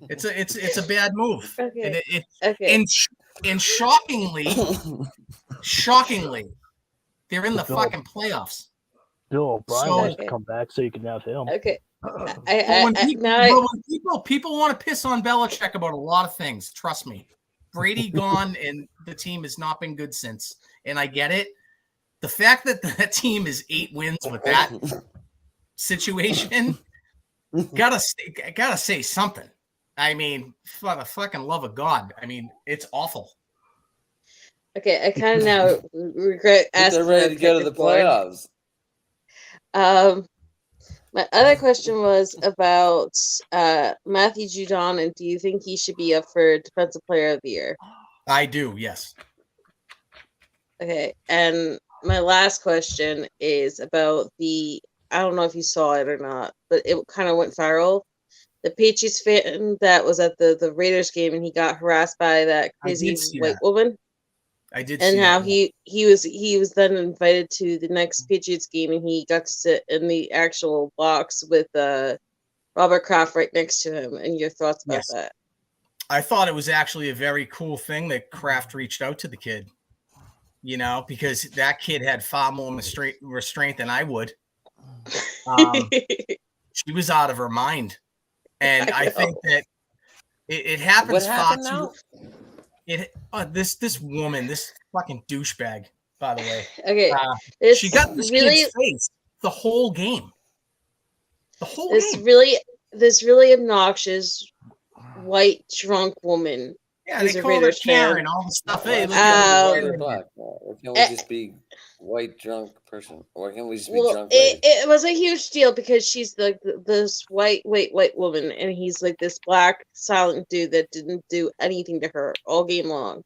it's a bad move. Okay. And shockingly, they're in the fucking playoffs. Bill O'Brien has to come back so you can have him. Okay. When people want to piss on Belichick about a lot of things, trust me. Brady gone and the team has not been good since. And I get it. The fact that that team is 8 wins with that situation, gotta say something. I mean, for the fucking love of God, I mean, it's awful. Okay, I kind of now regret asking. They're ready to go to the playoffs. My other question was about Matthew Judon, and do you think he should be up for Defensive Player of the Year? I do, yes. Okay, and my last question is about I don't know if you saw it or not, but it kind of went viral. The Patriots fan that was at the Raiders game and he got harassed by that crazy white woman. I did and see how that. he was then invited to the next Patriots game and he got to sit in the actual box with Robert Kraft right next to him. And your thoughts about that? I thought it was actually a very cool thing that Kraft reached out to the kid, because that kid had far more restraint than I would. She was out of her mind. And I think that it happens far too. This woman, this fucking douchebag, by the way. Okay, she got this kid's face the whole game. This really obnoxious white drunk woman. Yeah, they call her Karen, all the stuff. Hey, Why can't we just be white drunk person? Why can't we just be drunk? It was a huge deal because she's like this white woman, and he's like this black silent dude that didn't do anything to her all game long.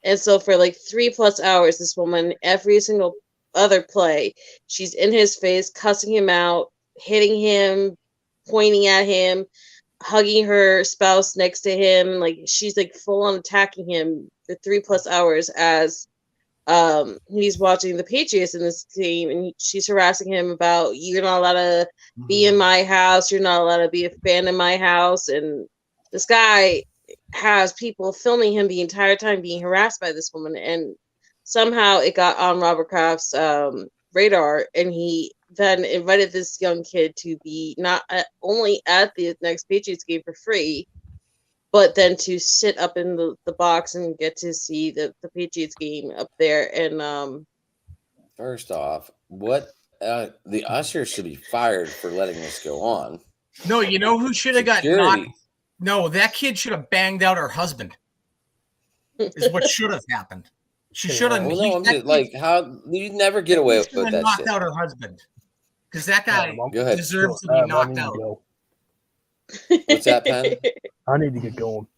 And so for like 3+ hours, this woman, every single other play, she's in his face, cussing him out, hitting him, pointing at him, hugging her spouse next to him. Like she's like full on attacking him for 3+ hours as he's watching the Patriots in this game, and she's harassing him about, you're not allowed to be in my house, you're not allowed to be a fan in my house. And this guy has people filming him the entire time being harassed by this woman, and somehow it got on Robert Kraft's radar, and he then invited this young kid to be not only at the next Patriots game for free, but then to sit up in the box and get to see the Patriots game up there. And first off, the usher should be fired for letting this go on. No, you know who should have got knocked? No, that kid should have banged out her husband. Is what should have happened. She should have. Well, no, like, how you never get away with that knocked shit. Out her husband, because that guy deserves to be knocked out. What's that, Pen? I need to get going.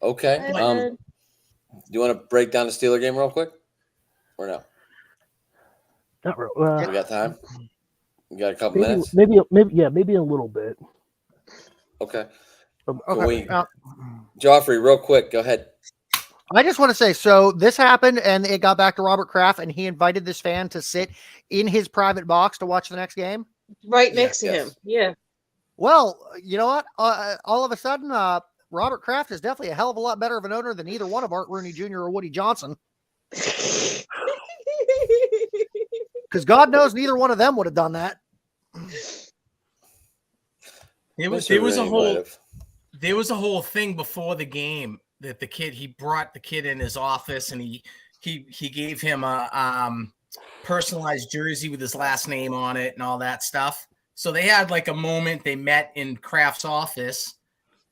Okay. Do you want to break down the Steeler game real quick, or no? Not real. We got time. We got a couple minutes. Maybe a little bit. Okay. Okay. Joffrey, real quick, go ahead. I just want to say, so this happened and it got back to Robert Kraft, and he invited this fan to sit in his private box to watch the next game. Right next to him. Yeah. Well, you know what? All of a sudden, Robert Kraft is definitely a hell of a lot better of an owner than either one of Art Rooney Jr. or Woody Johnson. Because God knows neither one of them would have done that. There was a whole thing before the game that he brought the kid in his office, and he gave him a personalized jersey with his last name on it and all that stuff. So they had like a moment. They met in Kraft's office,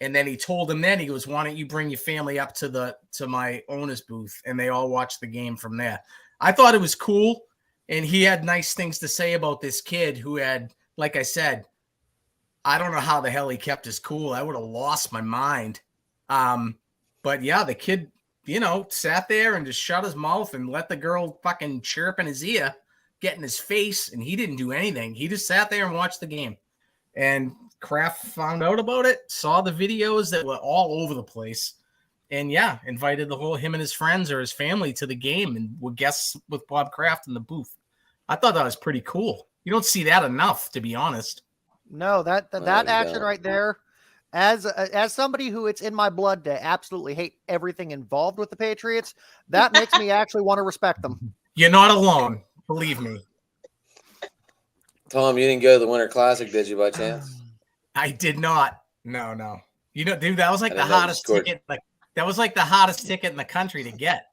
and then he told him, he goes, "Why don't you bring your family up to my owner's booth?" And they all watched the game from there. I thought it was cool, and he had nice things to say about this kid who had, like I said, I don't know how the hell he kept his cool. I would have lost my mind. But yeah, the kid, sat there and just shut his mouth and let the girl fucking chirp in his ear, get in his face, and he didn't do anything. He just sat there and watched the game. And Kraft found out about it, saw the videos that were all over the place, and yeah, invited him and his friends or his family to the game and would guests with Bob Kraft in the booth. I thought that was pretty cool. You don't see that enough, to be honest. No, that action right there, as somebody who it's in my blood to absolutely hate everything involved with the Patriots, that makes me actually want to respect them. You're not alone, believe me. Tom, you didn't go to the Winter Classic, did you, by chance? I did not. No. Dude, that was like the hottest ticket. That was like the hottest ticket in the country to get.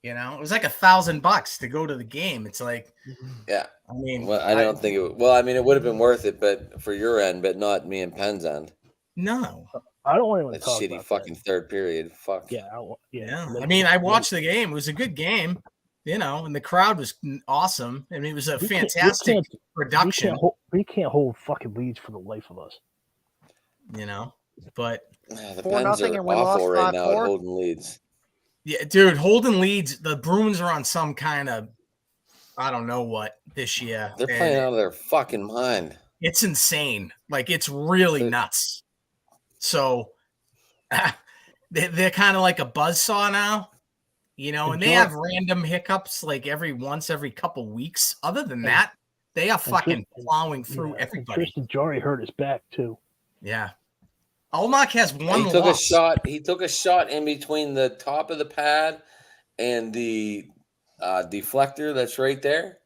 It was like $1,000 to go to the game. It's like, yeah. I mean, well, I don't think it would. Well, I mean, it would have been worth it, but for your end, but not me and Penn's end. No, I don't want to that talk shitty about fucking third period. Fuck. Yeah. I mean, I watched the game. It was a good game. and the crowd was awesome. I mean, it was a We can't- we fantastic can't- production, We can't hold fucking leads for the life of us. but The 4-0 Pens are and we lost awful right now at 5-4. holding leads. yeah, dude, holding leads. The Bruins are on some kind of, I don't know what this year. They're and playing out of their fucking mind. It's insane. Like, it's really They- nuts. So they're kind of like a buzzsaw now, and they have random hiccups like every couple weeks. Other than that, they are fucking plowing through Yeah, and everybody. Tristan Jarry hurt his back too. Yeah. Allmark has one He took loss. a shot. He took a shot in between the top of the pad and the deflector that's right there,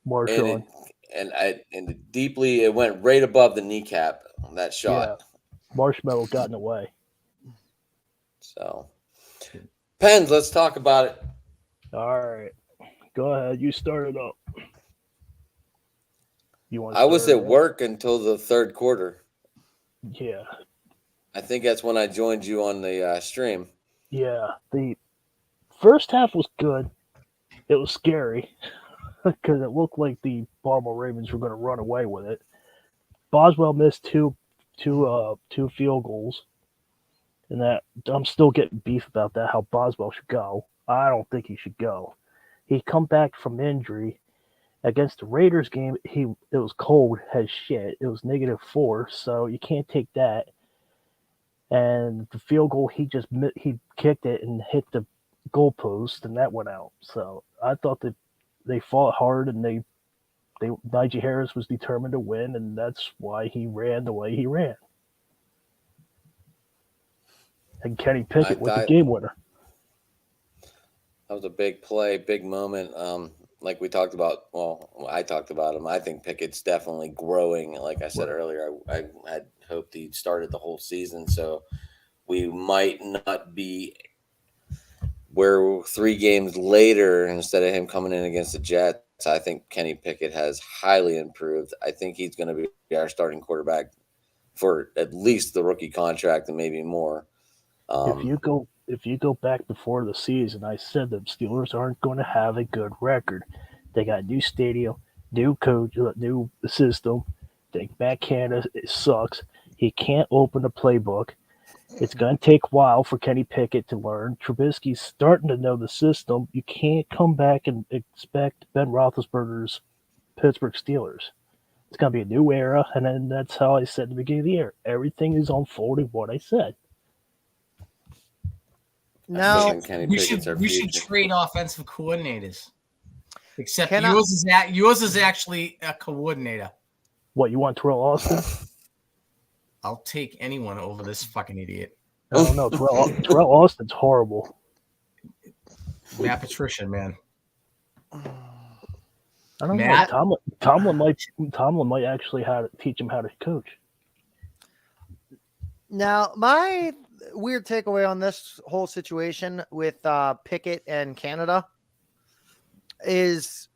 Marshall. and deeply it went right above the kneecap. That shot. Marshmallow got in the way. So, Pens, let's talk about it. All right. Go ahead. You start it up. You want? I was at work until the third quarter. Yeah. I think that's when I joined you on the stream. Yeah. The first half was good. It was scary because it looked like the Baltimore Ravens were going to run away with it. Boswell missed two field goals, and that I'm still getting beef about that. How Boswell should go. I don't think he should go. He come back from injury against the Raiders game. It was cold as shit. It was -4, so you can't take that. And the field goal, he kicked it and hit the goalpost, and that went out. So I thought that they fought hard, and Najee Harris was determined to win, and that's why he ran the way he ran. And Kenny Pickett with the game winner. That was a big play, big moment. Like we talked about, I talked about him. I think Pickett's definitely growing. Like I said earlier, I had hoped he started the whole season, so we might not be where 3 games later, instead of him coming in against the Jets, I think Kenny Pickett has highly improved. I think he's going to be our starting quarterback for at least the rookie contract and maybe more. If you go back before the season, I said the Steelers aren't going to have a good record. They got a new stadium, new coach, new system. Matt Canada, it sucks. He can't open the playbook. It's going to take a while for Kenny Pickett to learn. Trubisky's starting to know the system. You can't come back and expect Ben Roethlisberger's Pittsburgh Steelers. It's going to be a new era, and then that's how I said at the beginning of the year. Everything is unfolding what I said. Now we should trade offensive coordinators. Except Can yours is actually a coordinator. What, you want Terrell Austin? I'll take anyone over this fucking idiot. I don't know. Terrell Austin's horrible. Matt Patricia, man. I don't Matt? know. Tomlin might actually teach him how to coach. Now, my weird takeaway on this whole situation with Pickett and Canada is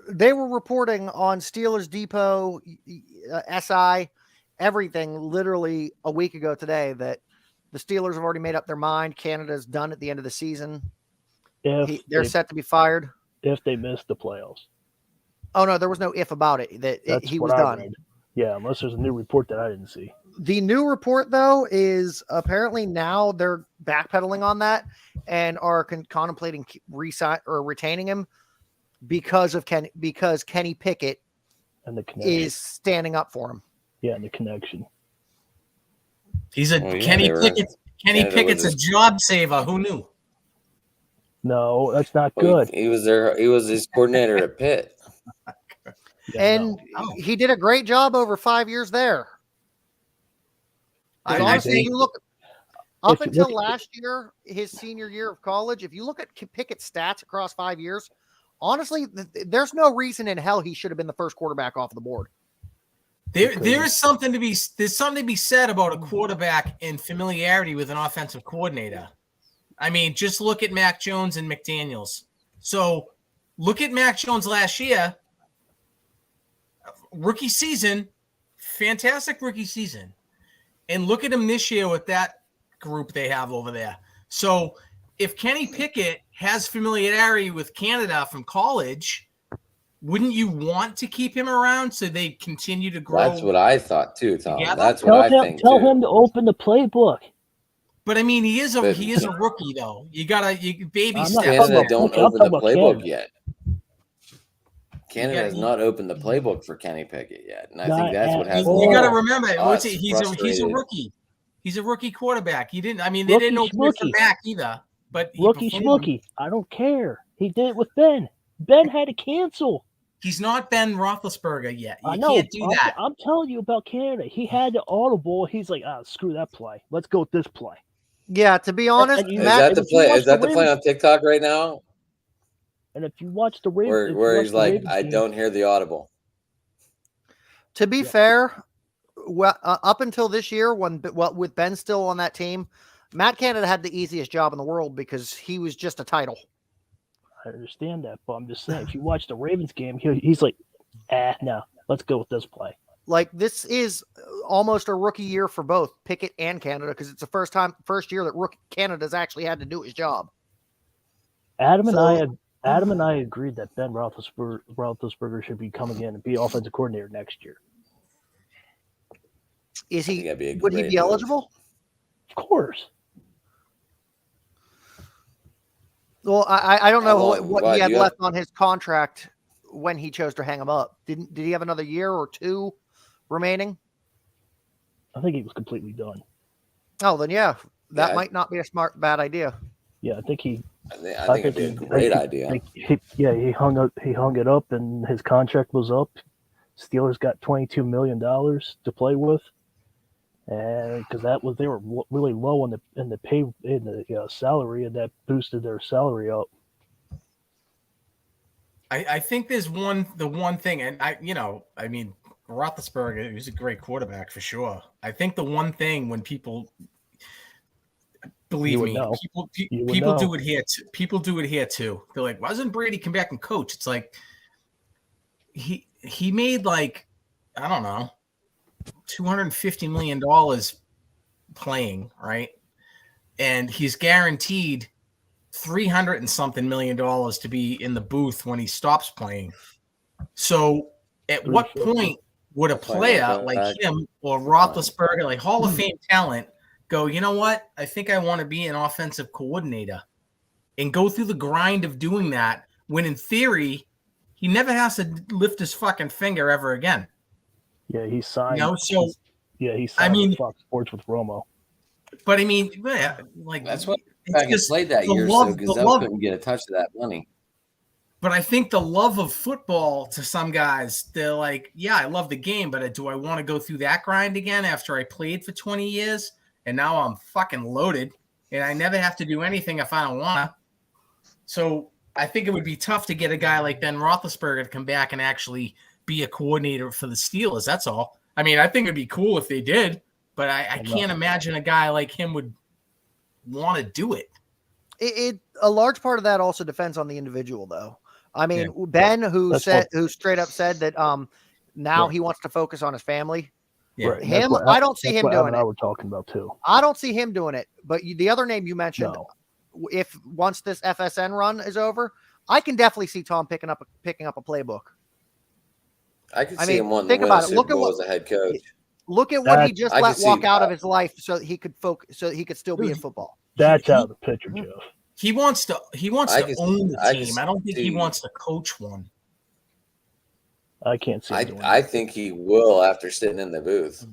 they were reporting on Steelers Depot, SI, everything literally a week ago today that the Steelers have already made up their mind. Canada's done at the end of the season. They're set to be fired. If they miss the playoffs. Oh, no, there was no if about it. He was done. Read. Yeah, unless there's a new report that I didn't see. The new report, though, is apparently now they're backpedaling on that and are contemplating retaining him because Kenny Pickett and the connection is standing up for him. Yeah, and the connection. He's Kenny Pickett's a job saver. Who knew? No, that's not good. He was there. He was his coordinator at Pitt. He did a great job over 5 years there. Honestly, you look up until last year, his senior year of college, if you look at Pickett's stats across 5 years, honestly, there's no reason in hell he should have been the first quarterback off the board. There's something to be said about a quarterback and familiarity with an offensive coordinator. I mean, just look at Mac Jones and McDaniels. So look at Mac Jones last year, rookie season, fantastic rookie season. And look at him this year with that group they have over there. So if Kenny Pickett has familiarity with Canada from college, wouldn't you want to keep him around so they continue to grow? That's what I thought too, Tom. together? That's what I think Tell too. him to open the playbook. But I mean, he is a But- rookie though. You baby I'm not steps. talking Canada about don't Pickett, I'm open the talking about playbook Canada. yet. Canada Yeah, has he- not opened the playbook for Kenny Pickett yet, and I Not think that's what at has. all. You got to Oh, remember, us he's a frustrated. rookie. He's a rookie quarterback. He didn't. I mean, they didn't Rookie open it for schmookie. Mac either. But he Rookie performed. schmookie. I don't care. He did it with Ben. Ben had to cancel. He's not Ben Roethlisberger yet. You I know. can't do that. I'm telling you about Canada. He had the audible. He's like, screw that play. Let's go with this play. Yeah, to be honest, And you- Is Matt, that the if you play? watch Is that the the play on TikTok right now? And if you watch the Ravens, Where he's like, I don't hear the audible. to be Yeah. fair, well, up until this year, with Ben still on that team, Matt Canada had the easiest job in the world because he was just a title. I understand that, but I'm just saying, if you watch the Ravens game, he's like, no, let's go with this play. Like, this is almost a rookie year for both Pickett and Canada because it's the first year that Canada's actually had to do his job. Adam and So- I agreed that Ben Roethlisberger should be coming in and be offensive coordinator next year. Is I think he? that'd be a Would he great be move. eligible? Of course. Well, I don't know How long? what Why, he had do you have- left on his contract when he chose to hang him up. Did he have another year or two remaining? I think he was completely done. Oh, then yeah, that Yeah. might not be a bad idea. Yeah, I think he. I think it'd be a great idea. He hung it up, and his contract was up. Steelers got $22 million to play with, and because they were really low in the salary, and that boosted their salary up. I think there's the one thing, and I mean, Roethlisberger, he's a great quarterback for sure. I think the one thing when people believe would me, know. people know. do it here too. People do it here too. They're like, why doesn't Brady come back and coach? It's like he made like, I don't know, $250 million playing, right? And he's guaranteed $300 and something million to be in the booth when he stops playing. So at what 350. point would a player like him or Roethlisberger, like Hall of Fame talent, go, you know what? I think I want to be an offensive coordinator and go through the grind of doing that when in theory he never has to lift his fucking finger ever again. Yeah, he signed. So he signed mean- with Fox Sports with Romo. but I mean, yeah, like That's what it's I just played that the year, love- so the Gazelle love- couldn't get a touch of that money. But I think the love of football to some guys, they're like, yeah, I love the game, but do I want to go through that grind again after I played for 20 years and now I'm fucking loaded and I never have to do anything if I don't want to? So I think it would be tough to get a guy like Ben Roethlisberger to come back and actually be a coordinator for the Steelers. That's all. I mean, I think it'd be cool if they did, but I can't imagine a guy like him would want to do it. A large part of that also depends on the individual, though. I mean, Ben, who straight up said that now he wants to focus on his family. Yeah. Right. Him, That's what- I don't see that's him what doing Adam and I it. were talking about too. I don't see him doing it. But the other name you mentioned, No. if once this FSN run is over, I can definitely see Tom picking up a playbook. I could I see mean, him wanting think to win a about it. Super Look at Bowl what- as a head coach. Look at what he That- just I let can see walk out of that. his life, so he could focus, so he could still be in football. That's out of the picture, Jeff. He wants to I can see- own the I can team. I don't think he see- wants to coach one. I can't see. him doing I that. think he will after sitting in the booth.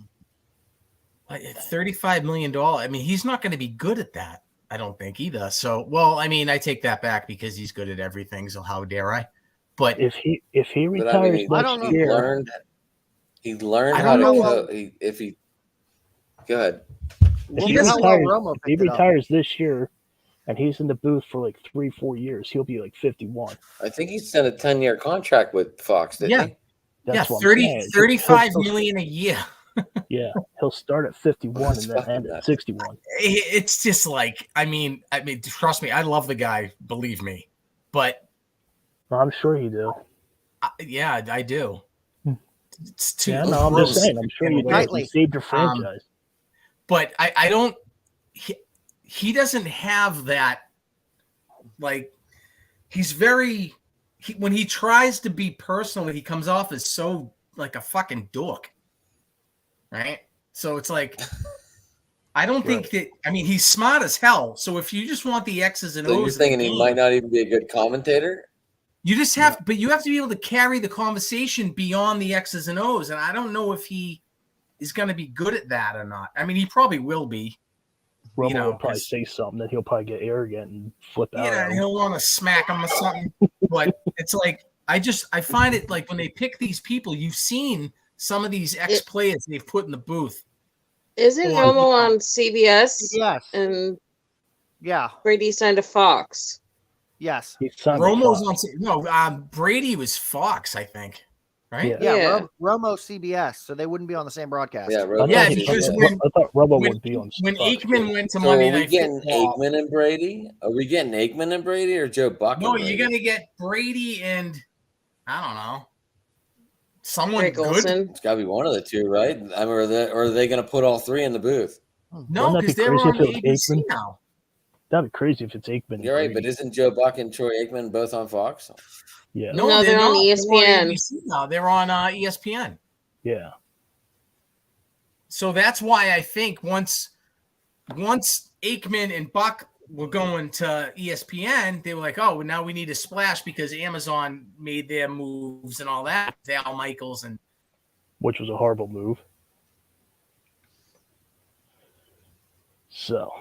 Like $35 million. I mean, he's not going to be good at that. I don't think either. So, well, I mean, I take that back because he's good at everything. So how dare I? But If he But retires I mean, I don't next know. year, he learned I how don't to know. if he go ahead. Look he at how well Romo if he picked it up. retires this year, and he's in the booth for like 3-4 years, he'll be like 51. I think he signed a 10-year contract with Fox, didn't Yeah. he? That's yeah, what I'm 30, saying. 35 million a year. Yeah, he'll start at 51 That's and then fucking end at nuts. 61. It's just like, I mean, trust me, I love the guy, believe me. But I'm sure you do. yeah, I do. It's too Yeah, no, I'm gross. just saying. I'm sure you do. Nightly. You saved your franchise. But I don't. He doesn't have that Like he's very when he tries to be personal, he comes off as so like a fucking dork, right? So it's like I don't think that. I mean, he's smart as hell. So if you just want the X's and So O's, you're thinking he might not even be a good commentator? you just have, but you have to be able to carry the conversation beyond the X's and O's. And I don't know if he is going to be good at that or not. I mean, he probably will be. Romo will probably say something, then he'll probably get arrogant and flip out. Yeah, and he'll want to smack him or something. But it's like I find it like when they pick these people, you've seen some of these ex players they've put in the booth. Isn't Romo on CBS? Yes. And yeah, Brady signed to Fox. Yes. Romo's on. Brady was Fox, I think. Right? Yeah. Romo CBS, so they wouldn't be on the same broadcast. Yeah, because I thought Romo would be on. When Fox. Aikman went to So Monday are we Night getting Football, Aikman and Brady? Are we getting Aikman and Brady or Joe Buck? no, and Brady? you're gonna get Brady and I don't know, someone Greg good. Olson. It's got to be one of the two, right? I mean, or are they going to put all three in the booth? No, Wouldn't that because be they're crazy on if it was ABC Aikman? now. That'd be crazy if it's Aikman. and You're right, but Brady. isn't Joe Buck and Troy Aikman both on Fox? Yeah. No, they're on not. ESPN. They're on ABC now. They're on ESPN. Yeah. So that's why I think once Aikman and Buck were going to ESPN, they were like, oh, now we need a splash because Amazon made their moves and all that. Al Michaels and Which was a horrible move. So.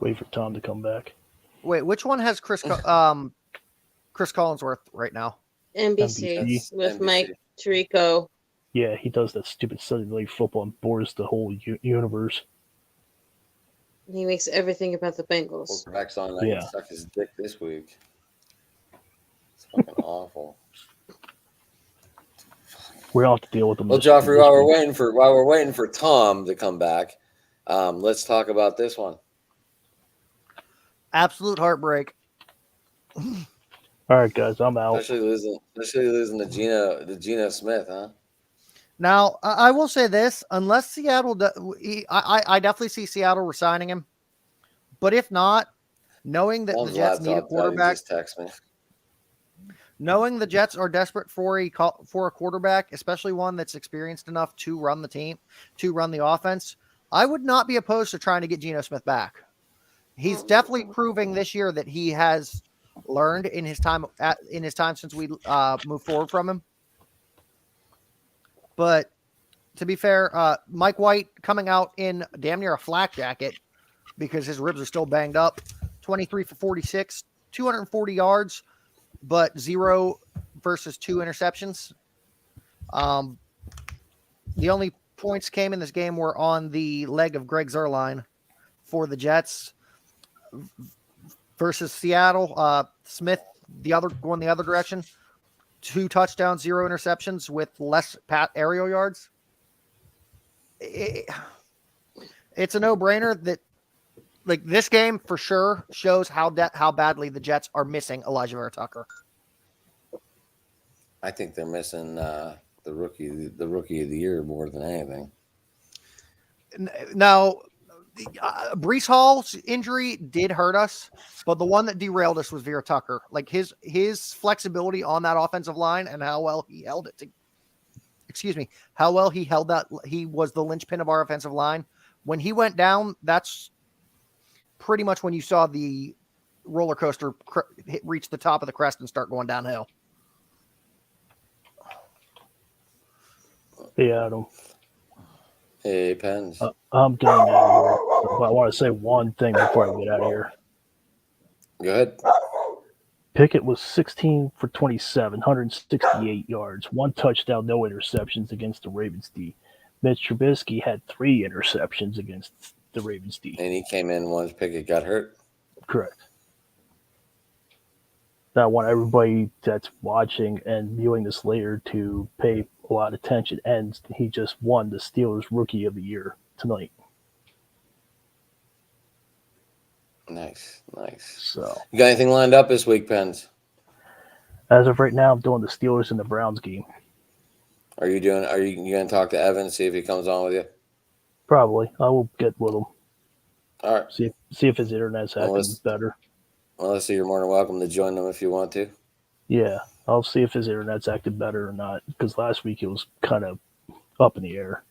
Wait for Tom to come back. Wait, which one has Chris Collinsworth right now? NBC, NBC. with Mike Tirico. Yeah, he does that stupid Sunday Night Football and bores the whole universe. He makes everything about the Bengals. Quarterback's on that. Yeah. He suck his dick this week. It's fucking awful. We'll have to deal with them. Well, Joffrey, while we're waiting for Tom to come back, let's talk about this one. Absolute heartbreak. All right, guys, I'm out. Especially losing to Geno Smith, huh? Now, I will say this: unless Seattle, I definitely see Seattle resigning him. But if not, knowing that the Jets need a quarterback, Just text me. knowing the Jets are desperate for a quarterback, especially one that's experienced enough to run the team, to run the offense, I would not be opposed to trying to get Geno Smith back. He's definitely proving this year that he has learned in his time since we moved forward from him. But to be fair, Mike White coming out in damn near a flak jacket because his ribs are still banged up. 23 for 46, 240 yards, but 0 versus 2 interceptions. The only points came in this game were on the leg of Greg Zuerlein for the Jets versus Seattle. Smith, going the other direction. 2 touchdowns, 0 interceptions with less aerial yards. It's a no-brainer that, like, this game for sure shows how badly the Jets are missing Elijah Vera Tucker. I think they're missing the rookie of the year more than anything. Now, Breece Hall's injury did hurt us, but the one that derailed us was Vera Tucker. Like his flexibility on that offensive line and how well he held it. How well he held that. He was the linchpin of our offensive line. When he went down, that's pretty much when you saw the roller coaster reach the top of the crest and start going downhill. Yeah, Adam. Hey, Pens. I'm done now. I want to say one thing before I get out of here. Go ahead. Pickett was 16 for 27, 168 yards, 1 touchdown, no interceptions against the Ravens D. Mitch Trubisky had 3 interceptions against the Ravens D. And he came in once Pickett got hurt. Correct. I want everybody that's watching and viewing this later to pay a lot of attention. And he just won the Steelers Rookie of the Year tonight. Nice. So, You got anything lined up this week, Pens? as of right now, I'm doing the Steelers and the Browns game. Are you going to talk to Evan, see if he comes on with you? Probably. I will get with him. All right, See if his internet's acting Melissa. better. Melissa, you're more than welcome to join them if you want to. Yeah, I'll see if his internet's acted better or not. Because last week it was kind of up in the air.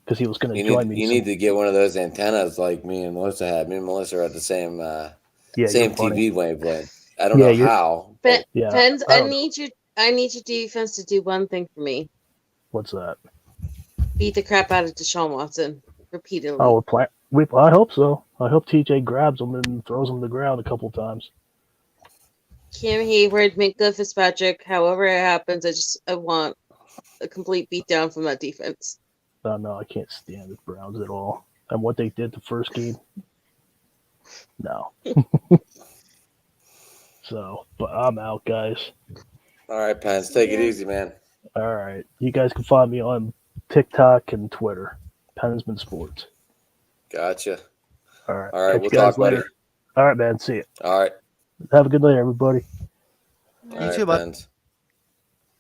Because he was going to join me. You need to get one of those antennas like me and Melissa had. Me and Melissa are at the same same TV wavelength. I don't know how. But Yeah, Pens, I I don't- need your defense to do one thing for me. What's that? Beat the crap out of Deshaun Watson repeatedly. Oh, I hope so. I hope TJ grabs him and throws him to the ground a couple times. Cam Hayward, Minkah Fitzpatrick, however it happens, I want a complete beatdown from that defense. No, I can't stand the Browns at all. And what they did the first game, no. So, but I'm out, guys. All right, Pence, take it easy, man. All right. You guys can find me on TikTok and Twitter. Pensman Sports. Gotcha. All right. All right, Catch we'll you guys talk later. later. All right, man. See you. All right. Have a good night, everybody. All right, too, bud. Pence.